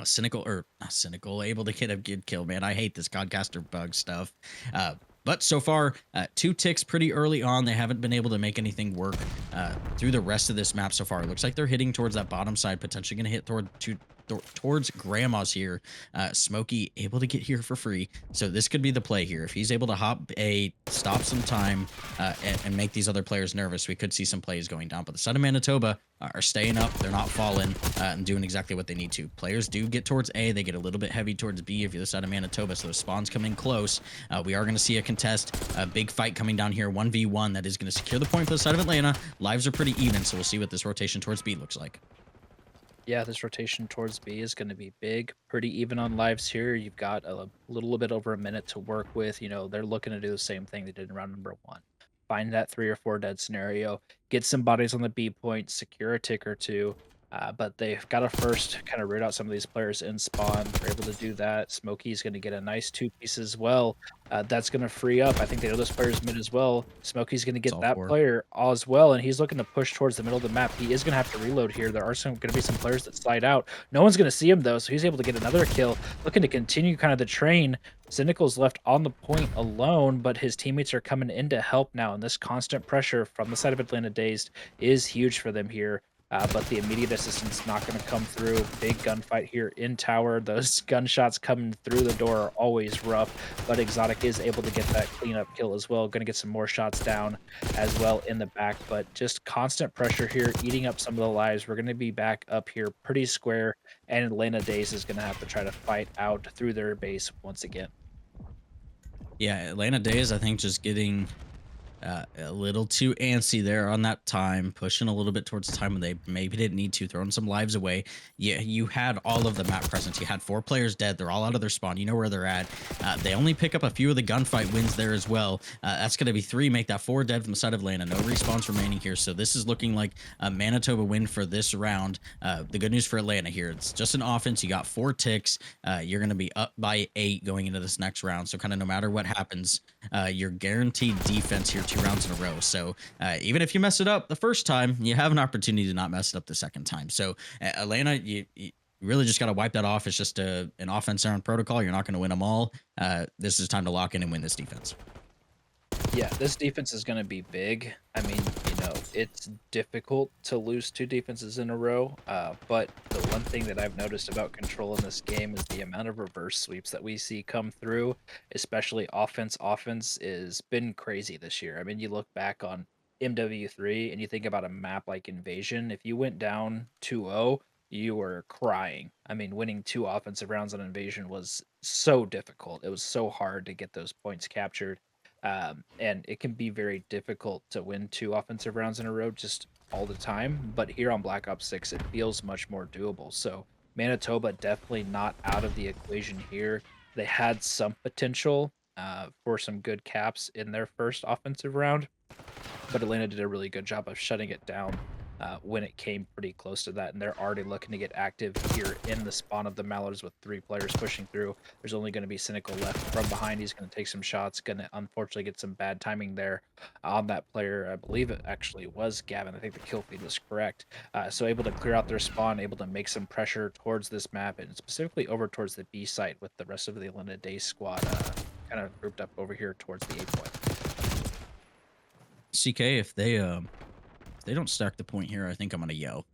Cynical able to get a good kill, man. I hate this Godcaster bug stuff. But so far, 2 ticks pretty early on. They haven't been able to make anything work through the rest of this map so far. It looks like they're hitting towards that bottom side, potentially going to hit towards Grandma's here. Smokey able to get here for free, so this could be the play here. If he's able to hop A, stop some time, and make these other players nervous, we could see some plays going down. But the side of Manitoba are staying up. They're not falling and doing exactly what they need to. Players do get towards A. They get a little bit heavy towards B if you're the side of Manitoba, so the spawns come in close. We are going to see a contest, a big fight coming down here, 1v1 that is going to secure the point for the side of Atlanta. Lives are pretty even, so we'll see what this rotation towards B looks like. Yeah, this rotation towards B is going to be big. Pretty even on lives here. You've got a little bit over a minute to work with. They're looking to do the same thing they did in round number 1. Find that 3 or 4 dead scenario. Get some bodies on the B point. Secure a tick or 2. But they've got to first kind of root out some of these players in spawn. They're able to do that. Smokey's going to get a nice two-piece as well. That's going to free up. I think they know this player's mid as well. Smokey's going to It's get all that four. player as well, and he's looking to push towards the middle of the map. He is going to have to reload here. There are some going to be some players that slide out. No one's going to see him though, so he's able to get another kill. Looking to continue kind of the train. Cynical's left on the point alone, but his teammates are coming in to help now, and this constant pressure from the side of Atlanta Dazed is huge for them here. But the immediate assistance not going to come through. Big gunfight here in tower. Those gunshots coming through the door are always rough, but Exotic is able to get that cleanup kill as well. Going to get some more shots down as well in the back, but just constant pressure here, eating up some of the lives. We're going to be back up here pretty square, and Atlanta Days is going to have to try to fight out through their base once again. Yeah, Atlanta Days, I think, just getting a little too antsy there on that time, pushing a little bit towards the time when they maybe didn't need to, throwing some lives away. Yeah, you had all of the map presence. You had 4 players dead. They're all out of their spawn. You know where they're at. They only pick up a few of the gunfight wins there as well. That's going to be 3, make that 4 dead from the side of Atlanta. No respawns remaining here. So this is looking like a Manitoba win for this round. The good news for Atlanta here, it's just an offense. You got 4 ticks. You're going to be up by 8 going into this next round. So kind of no matter what happens, you're guaranteed defense here 2 rounds in a row. So even if you mess it up the first time, you have an opportunity to not mess it up the second time. So Atlanta, you really just got to wipe that off. It's just an offense on protocol. You're not going to win them all. This is time to lock in and win this defense. Yeah, this defense is going to be big. I mean, it's difficult to lose 2 defenses in a row. But the one thing that I've noticed about control in this game is the amount of reverse sweeps that we see come through, especially offense. Offense is been crazy this year. I mean, you look back on MW3 and you think about a map like Invasion. If you went down 2-0, you were crying. I mean, winning 2 offensive rounds on Invasion was so difficult. It was so hard to get those points captured. And it can be very difficult to win 2 offensive rounds in a row just all the time. But here on Black Ops 6, it feels much more doable. So Manitoba definitely not out of the equation here. They had some potential for some good caps in their first offensive round, but Atlanta did a really good job of shutting it down when it came pretty close to that. And they're already looking to get active here in the spawn of the Mallards with 3 players pushing through. There's only going to be Cynical left from behind. He's going to take some shots, going to unfortunately get some bad timing there on that player. I believe it actually was Gavin. I think the kill feed was correct. So able to clear out their spawn, able to make some pressure towards this map, and specifically over towards the B site with the rest of the Atlanta Day squad kind of grouped up over here towards the A point. CK, if they don't stack the point here, I think I'm gonna yell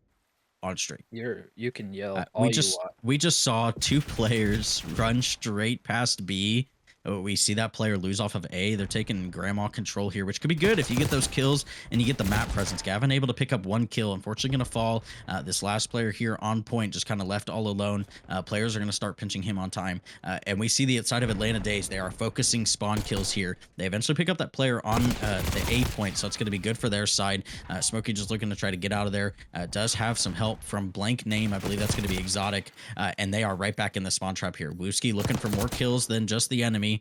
on stream. You can yell We all you just want. we just saw 2 players run straight past B. We see that player lose off of A. They're taking grandma control here, which could be good if you get those kills and you get the map presence. Gavin able to pick up 1 kill. Unfortunately, going to fall. This last player here on point just kind of left all alone. Players are going to start pinching him on time. And we see the outside of Atlanta Days. They are focusing spawn kills here. They eventually pick up that player on the A point, so it's going to be good for their side. Smokey just looking to try to get out of there. Does have some help from blank name. I believe that's going to be Exotic. And they are right back in the spawn trap here. Wooski looking for more kills than just the enemy.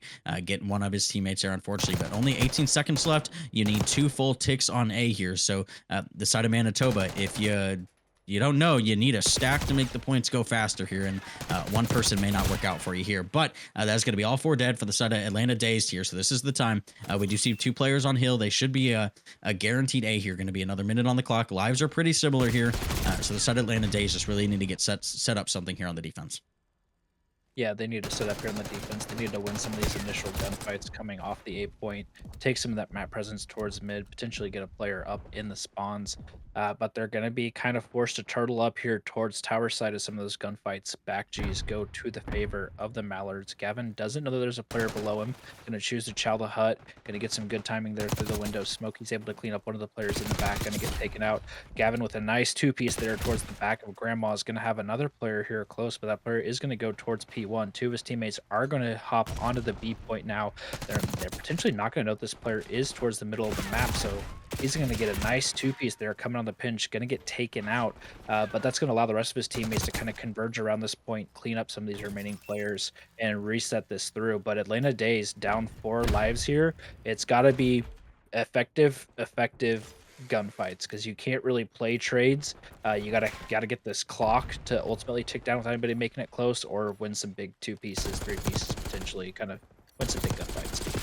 Getting one of his teammates there, unfortunately, but only 18 seconds left. You need 2 full ticks on A here. So the side of Manitoba, if you don't know, you need a stack to make the points go faster here, and 1 person may not work out for you here. But that's going to be all 4 dead for the side of Atlanta Dazed here. So this is the time. We do see 2 players on hill. They should be a guaranteed A here. Going to be another minute on the clock. Lives are pretty similar here. So the side of Atlanta Dazed just really need to get set up something here on the defense. Yeah, they need to set up here on the defense. They need to win some of these initial gunfights coming off the A point, take some of that map presence towards mid, potentially get a player up in the spawns. But they're going to be kind of forced to turtle up here towards tower side of some of those gunfights. Back G's go to the favor of the Mallards. Gavin doesn't know that there's a player below him. Going to choose to chow the hut. Going to get some good timing there through the window. Smokey's able to clean up one of the players in the back. Going to get taken out. Gavin with a nice 2-piece there towards the back of Grandma is going to have another player here close, but that player is going to go towards P1. 2 of his teammates are going to hop onto the B point now. They're potentially not going to know this player is towards the middle of the map, so he's going to get a nice 2-piece there coming on the pinch, going to get taken out, but that's going to allow the rest of his teammates to kind of converge around this point, clean up some of these remaining players, and reset this through. But Atlanta Days down 4 lives here. It's got to be effective, gunfights because you can't really play trades. You gotta get this clock to ultimately tick down with anybody making it close, or win some big two pieces, three pieces potentially, kind of win some big gunfights.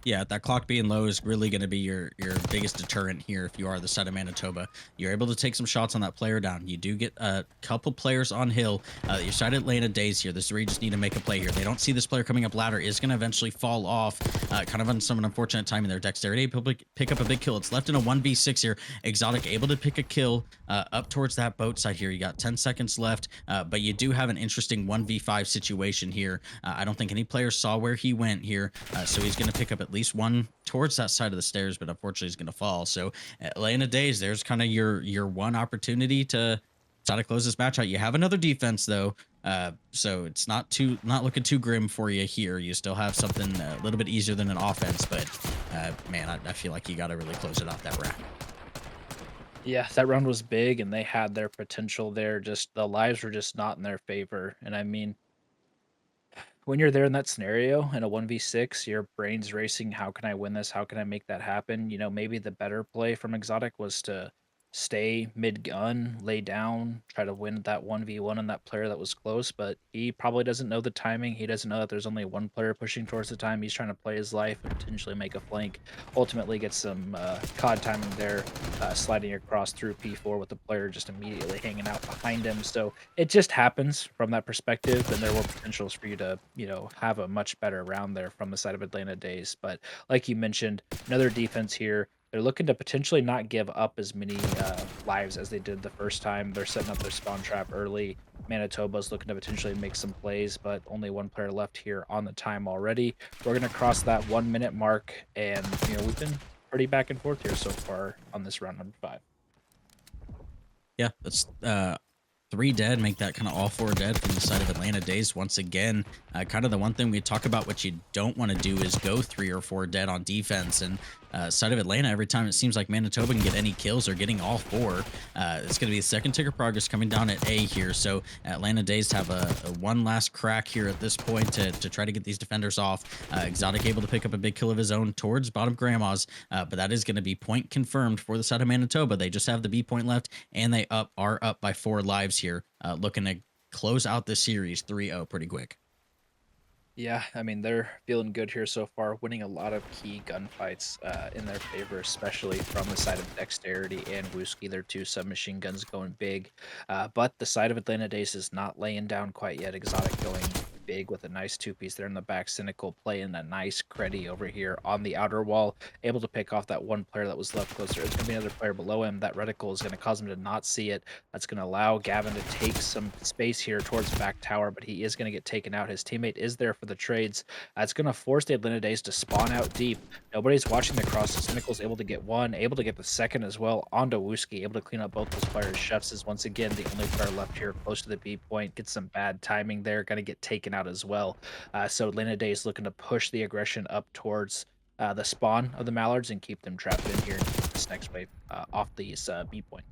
Yeah, that clock being low is really going to be your biggest deterrent here if you are the side of Manitoba. You're able to take some shots on that player down. You do get a couple players on hill. Your side of Atlanta Dazed here. This is where you just need to make a play here. They don't see this player coming up ladder. Is going to eventually fall off. Kind of on some unfortunate timing there. Dexterity able to pick up a big kill. It's left in a 1v6 here. Exotic able to pick a kill up towards that boat side here. You got 10 seconds left, but you do have an interesting 1v5 situation here. I don't think any player saw where he went here, so he's going to pick up at least one towards that side of the stairs, but unfortunately he's going to fall. So Atlanta Days, there's kind of your one opportunity to try to close this match out. You have another defense though, so it's not looking too grim for you here. You still have something a little bit easier than an offense, but man, I feel like you got to really close it out that round. Yeah, that round was big, and they had their potential there. Just the lives were just not in their favor, and I mean, when you're there in that scenario in a 1v6, your brain's racing, "How can I win this? How can I make that happen?" Maybe the better play from Exotic was to stay mid-gun, lay down, try to win that 1v1 on that player that was close, but he probably doesn't know the timing. He doesn't know that there's only one player pushing towards the time. He's trying to play his life and potentially make a flank. Ultimately, get some COD timing there, sliding across through P4 with the player just immediately hanging out behind him. So it just happens from that perspective, and there were potentials for you to, have a much better round there from the side of Atlanta Days. But like you mentioned, another defense here. They're looking to potentially not give up as many lives as they did the first time. They're setting up their spawn trap early. Manitoba's looking to potentially make some plays, but only one player left here on the time already. We're going to cross that 1 minute mark, and we've been pretty back and forth here so far on this round number 5. Yeah, that's three dead, make that kind of all four dead from the side of Atlanta Days. Once again, kind of the one thing we talk about, what you don't want to do is go 3 or 4 dead on defense. And side of Atlanta, every time it seems like Manitoba can get any kills or getting all four, it's going to be a second tick of progress coming down at A here. So Atlanta Days have a one last crack here at this point to try to get these defenders off. Exotic able to pick up a big kill of his own towards bottom grandma's, but that is going to be point confirmed for the side of Manitoba. They just have the B point left, and they are up by 4 lives here, looking to close out the series 3-0 pretty quick. Yeah, I mean, they're feeling good here so far, winning a lot of key gunfights in their favor, especially from the side of Dexterity and Wooski. Their 2 submachine guns going big. But the side of Atlanta Days is not laying down quite yet. Exotic going big with a nice two-piece there in the back. Cynical playing a nice creddy over here on the outer wall, able to pick off that one player that was left closer. It's going to be another player below him. That reticle is going to cause him to not see it. That's going to allow Gavin to take some space here towards back tower, but he is going to get taken out. His teammate is there for the trades. It's going to force the Atlanta Days to spawn out deep. Nobody's watching the cross. Cynical's able to get one, able to get the second as well onto Wooski, able to clean up both those players. Chefs is once again the only player left here close to the B point. Gets some bad timing there. Going to get taken out as well. So Atlanta Days looking to push the aggression up towards the spawn of the Mallards and keep them trapped in here and keep this next wave off these B point.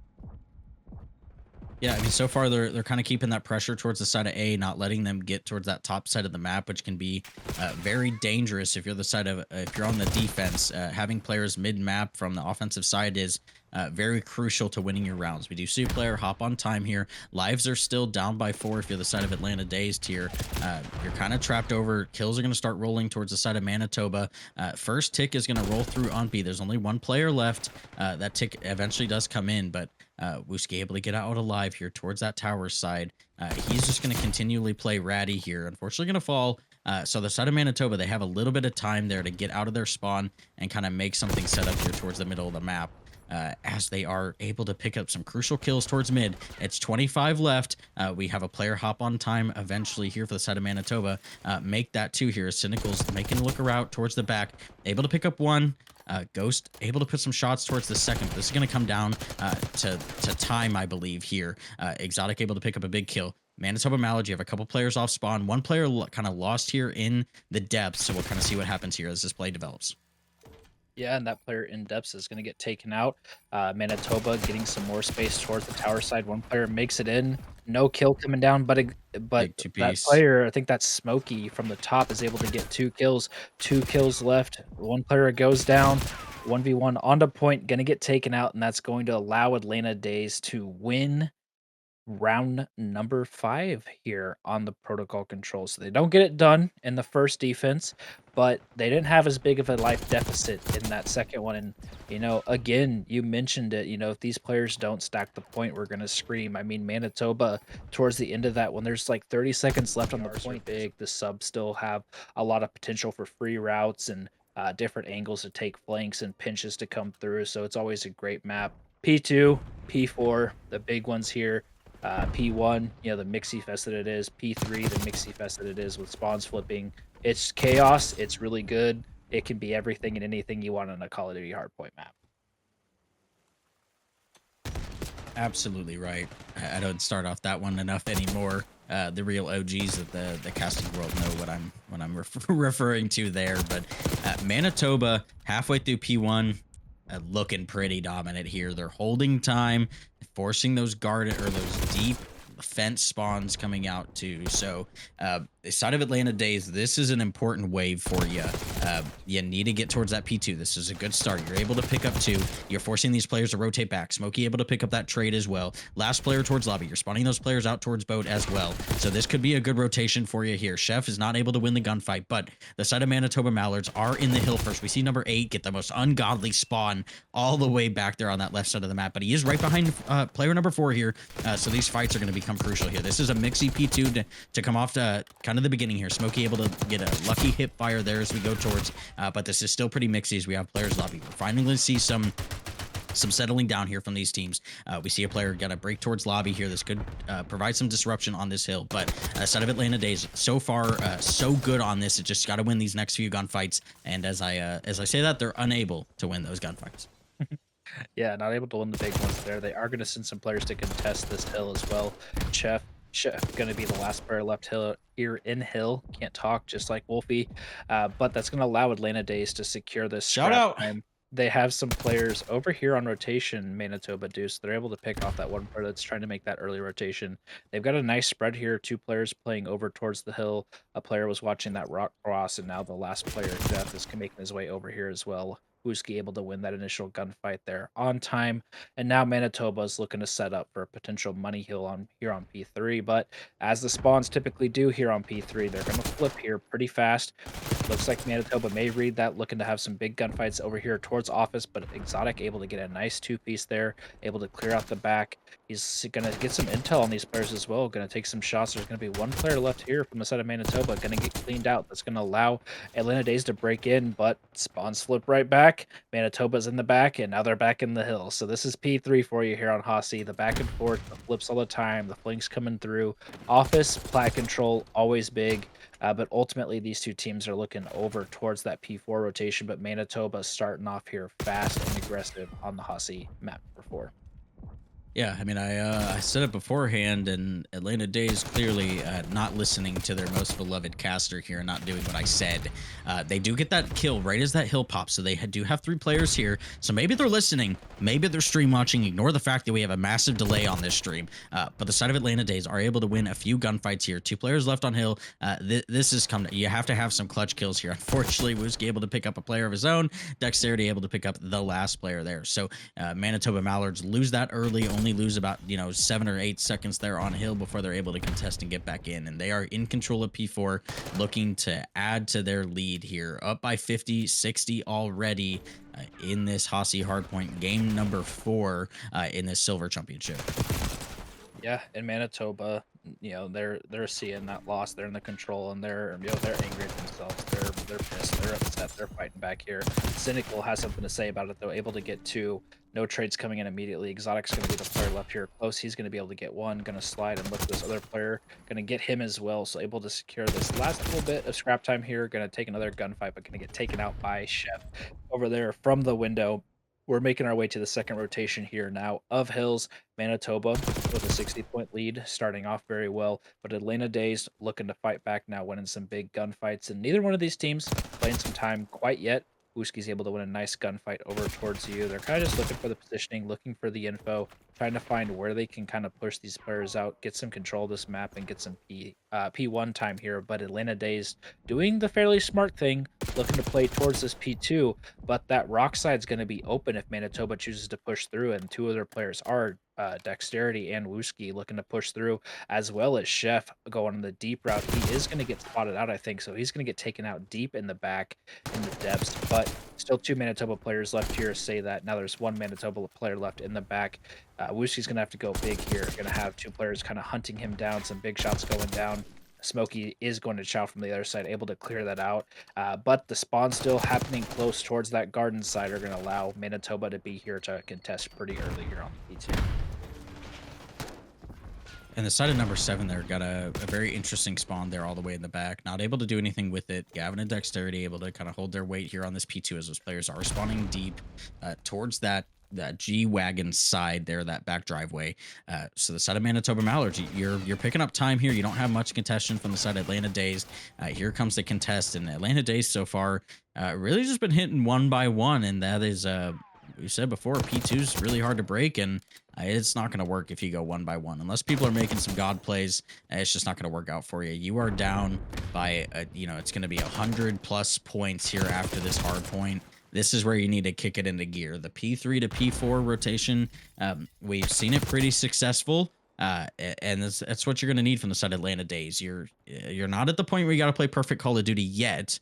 Yeah, I mean, so far they're kind of keeping that pressure towards the side of A, not letting them get towards that top side of the map, which can be very dangerous if you're the side of if you're on the defense. Having players mid map from the offensive side is very crucial to winning your rounds. We do see a player hop on time here. Lives are still down by 4 if you're the side of Atlanta Dazed here. You're kind of trapped over. Kills are going to start rolling towards the side of Manitoba. First tick is going to roll through on B. There's only one player left. That tick eventually does come in, but Wooski able to get out alive here towards that tower side. He's just going to continually play ratty here. Unfortunately going to fall. So the side of Manitoba, they have a little bit of time there to get out of their spawn and kind of make something set up here towards the middle of the map. As they are able to pick up some crucial kills towards mid. It's 25 left. We have a player hop on time eventually here for the side of Manitoba. Make that 2 here. Cynical's making a look around towards the back. Able to pick up 1. Ghost able to put some shots towards the second. This is going to come down to time, I believe, here. Exotic able to pick up a big kill. Manitoba Mallards, you have a couple players off spawn. One player kind of lost here in the depths, so we'll kind of see what happens here as this play develops. Yeah, and that player in depths is going to get taken out. Manitoba getting some more space towards the tower side. One player makes it in. No kill coming down, but Big two that piece. player, I think that's Smokey from the top, is able to get 2 kills. 2 kills left. One player goes down. 1v1 onto point, gonna get taken out, and that's going to allow Atlanta Days to win round number 5 here on the protocol control. So they don't get it done in the first defense, but they didn't have as big of a life deficit in that second one. And, again, you mentioned it, if these players don't stack the point, we're going to scream. I mean, Manitoba, towards the end of that, when there's like 30 seconds left on the point, big, the subs still have a lot of potential for free routes and different angles to take flanks and pinches to come through. So it's always a great map. P2, P4, the big ones here. P1, the mixy fest that it is. P3, the mixy fest that it is with spawns flipping. It's chaos. It's really good. It can be everything and anything you want on a Call of Duty hardpoint map. Absolutely right. I don't start off that one enough anymore. The real OGs of the casting world know what I'm referring to there. But Manitoba halfway through P1, looking pretty dominant here. They're holding time, forcing those guard or those deep fence spawns coming out too. So the side of Atlanta Days, this is an important wave for you. You need to get towards that P2. This is a good start. You're able to pick up 2. You're forcing these players to rotate back. Smokey able to pick up that trade as well. Last player towards lobby. You're spawning those players out towards boat as well. So this could be a good rotation for you here. Chef is not able to win the gunfight, but the side of Manitoba Mallards are in the hill first. We see number 8 get the most ungodly spawn all the way back there on that left side of the map, but he is right behind player number 4 here. So these fights are going to become crucial here. This is a mixy P2 to come off to kind of the beginning here. Smokey able to get a lucky hip fire there as we go towards, but this is still pretty mixy as we have players lobby. We're finally going to see some settling down here from these teams. We see a player got to break towards lobby here. This could provide some disruption on this hill, but side of Atlanta Days, so far, so good on this. It just got to win these next few gunfights, and as I say that, they're unable to win those gunfights. Yeah, not able to win the big ones there. They are going to send some players to contest this hill as well. Chef going to be the last player left hill here in hill. Can't talk, just like Wolfie. But that's going to allow Atlanta Days to secure this Shout scrap out. time. They have some players over here on rotation, Manitoba Deuce. They're able to pick off that one player that's trying to make that early rotation. They've got a nice spread here. 2 players playing over towards the hill. A player was watching that rock cross, and now the last player, Jeff, is making his way over here as well. Huski able to win that initial gunfight there on time. And now Manitoba is looking to set up for a potential money hill on here on P3. But as the spawns typically do here on P3, they're going to flip here pretty fast. Looks like Manitoba may read that, looking to have some big gunfights over here towards office, but Exotic able to get a nice 2-piece there, able to clear out the back. He's going to get some intel on these players as well, going to take some shots. There's going to be one player left here from the side of Manitoba, going to get cleaned out. That's going to allow Atlanta Days to break in, but spawns flip right back. Manitoba's in the back, and now they're back in the hill. So this is P3 for you here on Hossie. The back and forth, the flips all the time, the flanks coming through. Office, plat control, always big. But ultimately, these 2 teams are looking over towards that P4 rotation, but Manitoba starting off here fast and aggressive on the Hossie map number 4. Yeah, I mean, I said it beforehand, and Atlanta Days clearly not listening to their most beloved caster here and not doing what I said. They do get that kill right as that hill pops, so they do have 3 players here. So maybe they're listening, maybe they're stream watching. Ignore the fact that we have a massive delay on this stream. But the side of Atlanta Days are able to win a few gunfights here. 2 players left on hill. This is coming. You have to have some clutch kills here. Unfortunately, Wooski able to pick up a player of his own. Dexterity able to pick up the last player there. So Manitoba Mallards lose that early. Only lose about 7 or 8 seconds there on hill before they're able to contest and get back in, and they are in control of P4, looking to add to their lead here, up by 50-60 already in this Hossie hardpoint game number 4 in this Silver Championship. Yeah, in Manitoba, they're seeing that loss. They're in the control, and they're angry at themselves. They're pissed. They're upset. They're fighting back here. Cynical has something to say about it, though. Able to get 2. No trades coming in immediately. Exotic's going to be the player left here close. He's going to be able to get 1. Going to slide and look at this other player. Going to get him as well. So able to secure this last little bit of scrap time here. Going to take another gunfight, but going to get taken out by Chef over there from the window. We're making our way to the second rotation here now of Hills. Manitoba with a 60-point lead, starting off very well. But Atlanta Days looking to fight back now, winning some big gunfights. And neither one of these teams playing some time quite yet. Uski's able to win a nice gunfight over towards you. They're kind of just looking for the positioning, looking for the info. trying to find where they can kind of push these players out, get some control of this map, and get some P1 time here. But Atlanta Days doing the fairly smart thing, looking to play towards this P2, but that rock side's going to be open if Manitoba chooses to push through, and two other players are Dexterity and Wooski looking to push through, as well as Chef going on the deep route. He is going to get spotted out, I think, so he's going to get taken out deep in the back in the depths, but still two Manitoba players left here. Say that now there's one Manitoba player left in the back. Wooski's going to have to go big here. Going to have two players kind of hunting him down, some big shots going down. Smokey is going to chow from the other side, able to clear that out. But the spawn still happening close towards that garden side are going to allow Manitoba to be here to contest pretty early here on the P2. And the side of number 7 there got a very interesting spawn there all the way in the back. Not able to do anything with it. Gavin and Dexterity able to kind of hold their weight here on this P2 as those players are spawning deep towards that G-Wagon side there, that back driveway. So the side of Manitoba Mallards, you're picking up time here. You don't have much contention from the side of Atlanta Dazed. Here comes the contest, and Atlanta Dazed so far really just been hitting one by one, and that is we said before, P2 is really hard to break, and it's not going to work if you go one by one. Unless people are making some god plays, it's just not going to work out for you. You are down by, it's going to be 100+ points here after this hard point. This is where you need to kick it into gear. The P3 to P4 rotation, we've seen it pretty successful. And that's what you're going to need from the side of Atlanta Days. You're not at the point where you got to play perfect Call of Duty yet,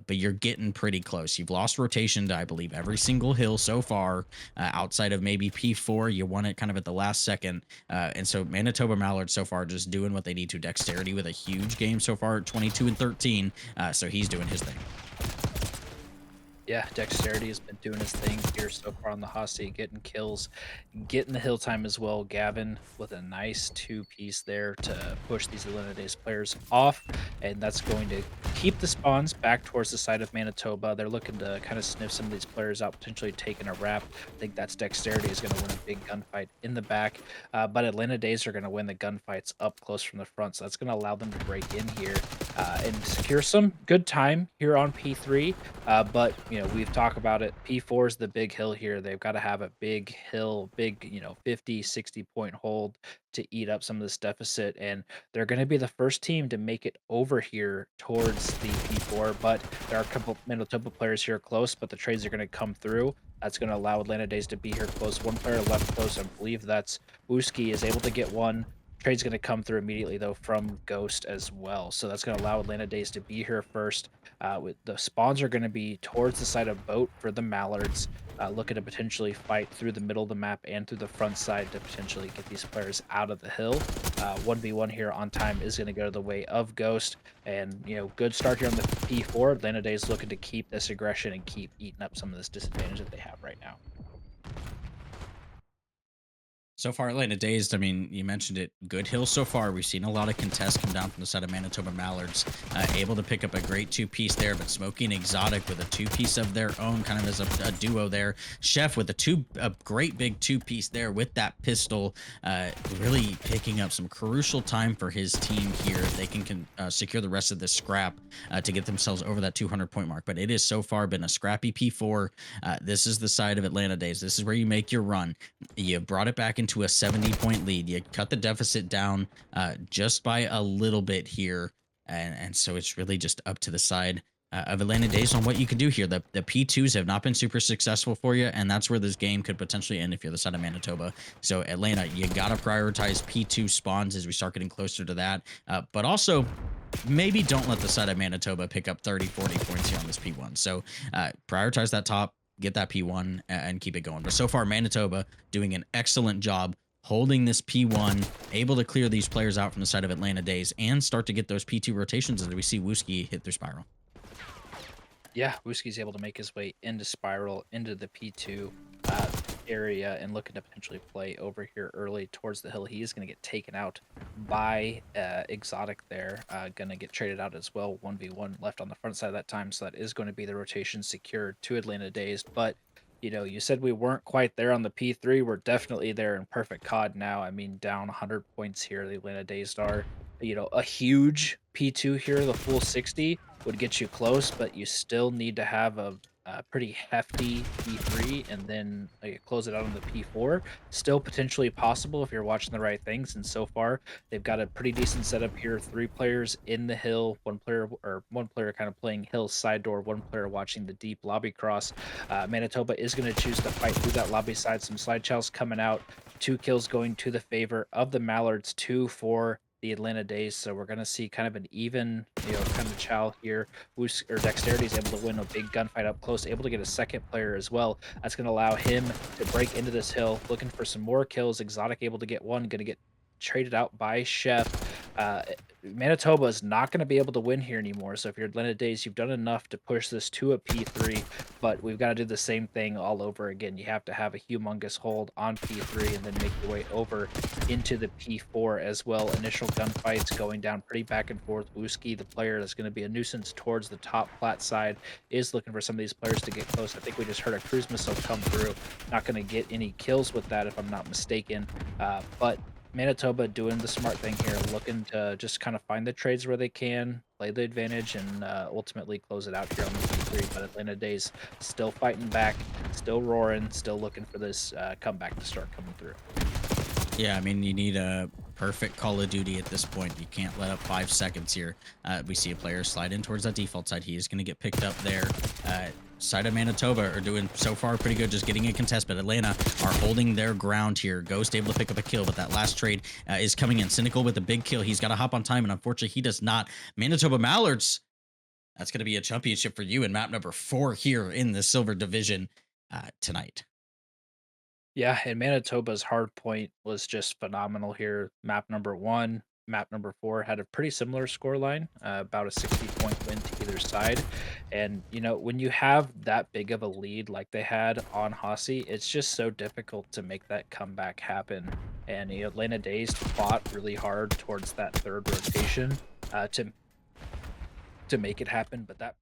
but you're getting pretty close. You've lost rotation to, I believe, every single hill so far, outside of maybe P4. You won it kind of at the last second. And so Manitoba Mallard so far just doing what they need to. Dexterity with a huge game so far at 22 and 13. So he's doing his thing. Yeah, Dexterity has been doing his thing here so far on the hot seat, getting kills, getting the hill time as well. Gavin with a nice two-piece there to push these Atlanta Days players off, and that's going to keep the spawns back towards the side of Manitoba. They're looking to kind of sniff some of these players out, potentially taking a wrap. I think that's Dexterity is going to win a big gunfight in the back, but Atlanta Days are going to win the gunfights up close from the front, so that's going to allow them to break in here and secure some good time here on P3. But we've talked about it. P4 is the big hill here. They've got to have a big hill, big 50, 60 point hold to eat up some of this deficit, and they're going to be the first team to make it over here towards the P4. But there are a couple Manitoba players here close, but the trades are going to come through. That's going to allow Atlanta Days to be here close. One player left close. I believe that's Wooski is able to get one. Trade's going to come through immediately, though, from Ghost as well. So that's going to allow Atlanta Days to be here first. With the spawns are going to be towards the side of boat for the Mallards, looking to potentially fight through the middle of the map and through the front side to potentially get these players out of the hill. 1v1 here on time is going to go to the way of Ghost. And, good start here on the P4. Atlanta Days looking to keep this aggression and keep eating up some of this disadvantage that they have right now. So far, Atlanta Dazed, I mean, you mentioned it, good hill so far. We've seen a lot of contests come down from the side of Manitoba Mallards, able to pick up a great two-piece there, but Smokey and Exotic with a two-piece of their own, kind of as a duo there. Chef with a great big two-piece there with that pistol, really picking up some crucial time for his team here. They can secure the rest of this scrap to get themselves over that 200-point mark, but it has so far been a scrappy P4. This is the side of Atlanta Dazed. This is where you make your run. You brought it back into a 70-point lead. You cut the deficit down just by a little bit here, and so it's really just up to the side of Atlanta Dazed on what you can do here. The P2s have not been super successful for you, and that's where this game could potentially end if you're the side of Manitoba. So Atlanta, you got to prioritize P2 spawns as we start getting closer to that, but also maybe don't let the side of Manitoba pick up 30, 40 points here on this P1. So prioritize that top, get that P1 and keep it going. But so far, Manitoba doing an excellent job holding this P1, able to clear these players out from the side of Atlanta Days and start to get those P2 rotations as we see Wooski hit their spiral. Yeah, Wooski's able to make his way into Spiral, into the P2 area, and looking to potentially play over here early towards the hill. He is going to get taken out by Exotic there. Going to get traded out as well. 1v1 left on the front side of that time, so that is going to be the rotation secured to Atlanta Dazed. But, you said we weren't quite there on the P3. We're definitely there in perfect COD now. I mean, down 100 points here, the Atlanta Dazed are. A huge P2 here, the full 60 would get you close, but you still need to have a pretty hefty P3 and then close it out on the P4. Still potentially possible if you're watching the right things. And so far, they've got a pretty decent setup here. Three players in the hill, one player kind of playing hill side door, one player watching the deep lobby cross. Manitoba is going to choose to fight through that lobby side. Some slide chows coming out. 2 kills going to the favor of the Mallards, 2 for the Atlanta Dazed. So we're going to see kind of an even, kind of chow here. Dexterity is able to win a big gunfight up close, able to get a second player as well. That's going to allow him to break into this hill, looking for some more kills. Exotic able to get one, going to get traded out by Chef. Manitoba is not going to be able to win here anymore. So if you're Atlanta Days, you've done enough to push this to a P3, but we've got to do the same thing all over again. You have to have a humongous hold on P3 and then make your way over into the P4 as well. Initial gunfights going down pretty back and forth. Wooski, the player that's going to be a nuisance towards the top plat side, is looking for some of these players to get close. I think we just heard a cruise missile come through. Not going to get any kills with that if I'm not mistaken. But Manitoba doing the smart thing here, looking to just kind of find the trades where they can, play the advantage, and ultimately close it out here on the P3. But Atlanta Days still fighting back, still roaring, still looking for this comeback to start coming through. Yeah, I mean, you need a perfect Call of Duty at this point. You can't let up 5 seconds here. We see a player slide in towards that default side. He is going to get picked up there. Side of Manitoba are doing so far pretty good, just getting a contest, but Atlanta are holding their ground here. Ghost able to pick up a kill, but that last trade is coming in. Cynical with a big kill. He's got to hop on time, and unfortunately, he does not. Manitoba Mallards, that's going to be a championship for you in map number 4 here in the Silver Division tonight. Yeah, and Manitoba's hard point was just phenomenal here. Map number 1, map number 4 had a pretty similar score line, about a 60-point win to either side. And, when you have that big of a lead like they had on Hossie, it's just so difficult to make that comeback happen. And Atlanta Dazed fought really hard towards that third rotation to make it happen, but that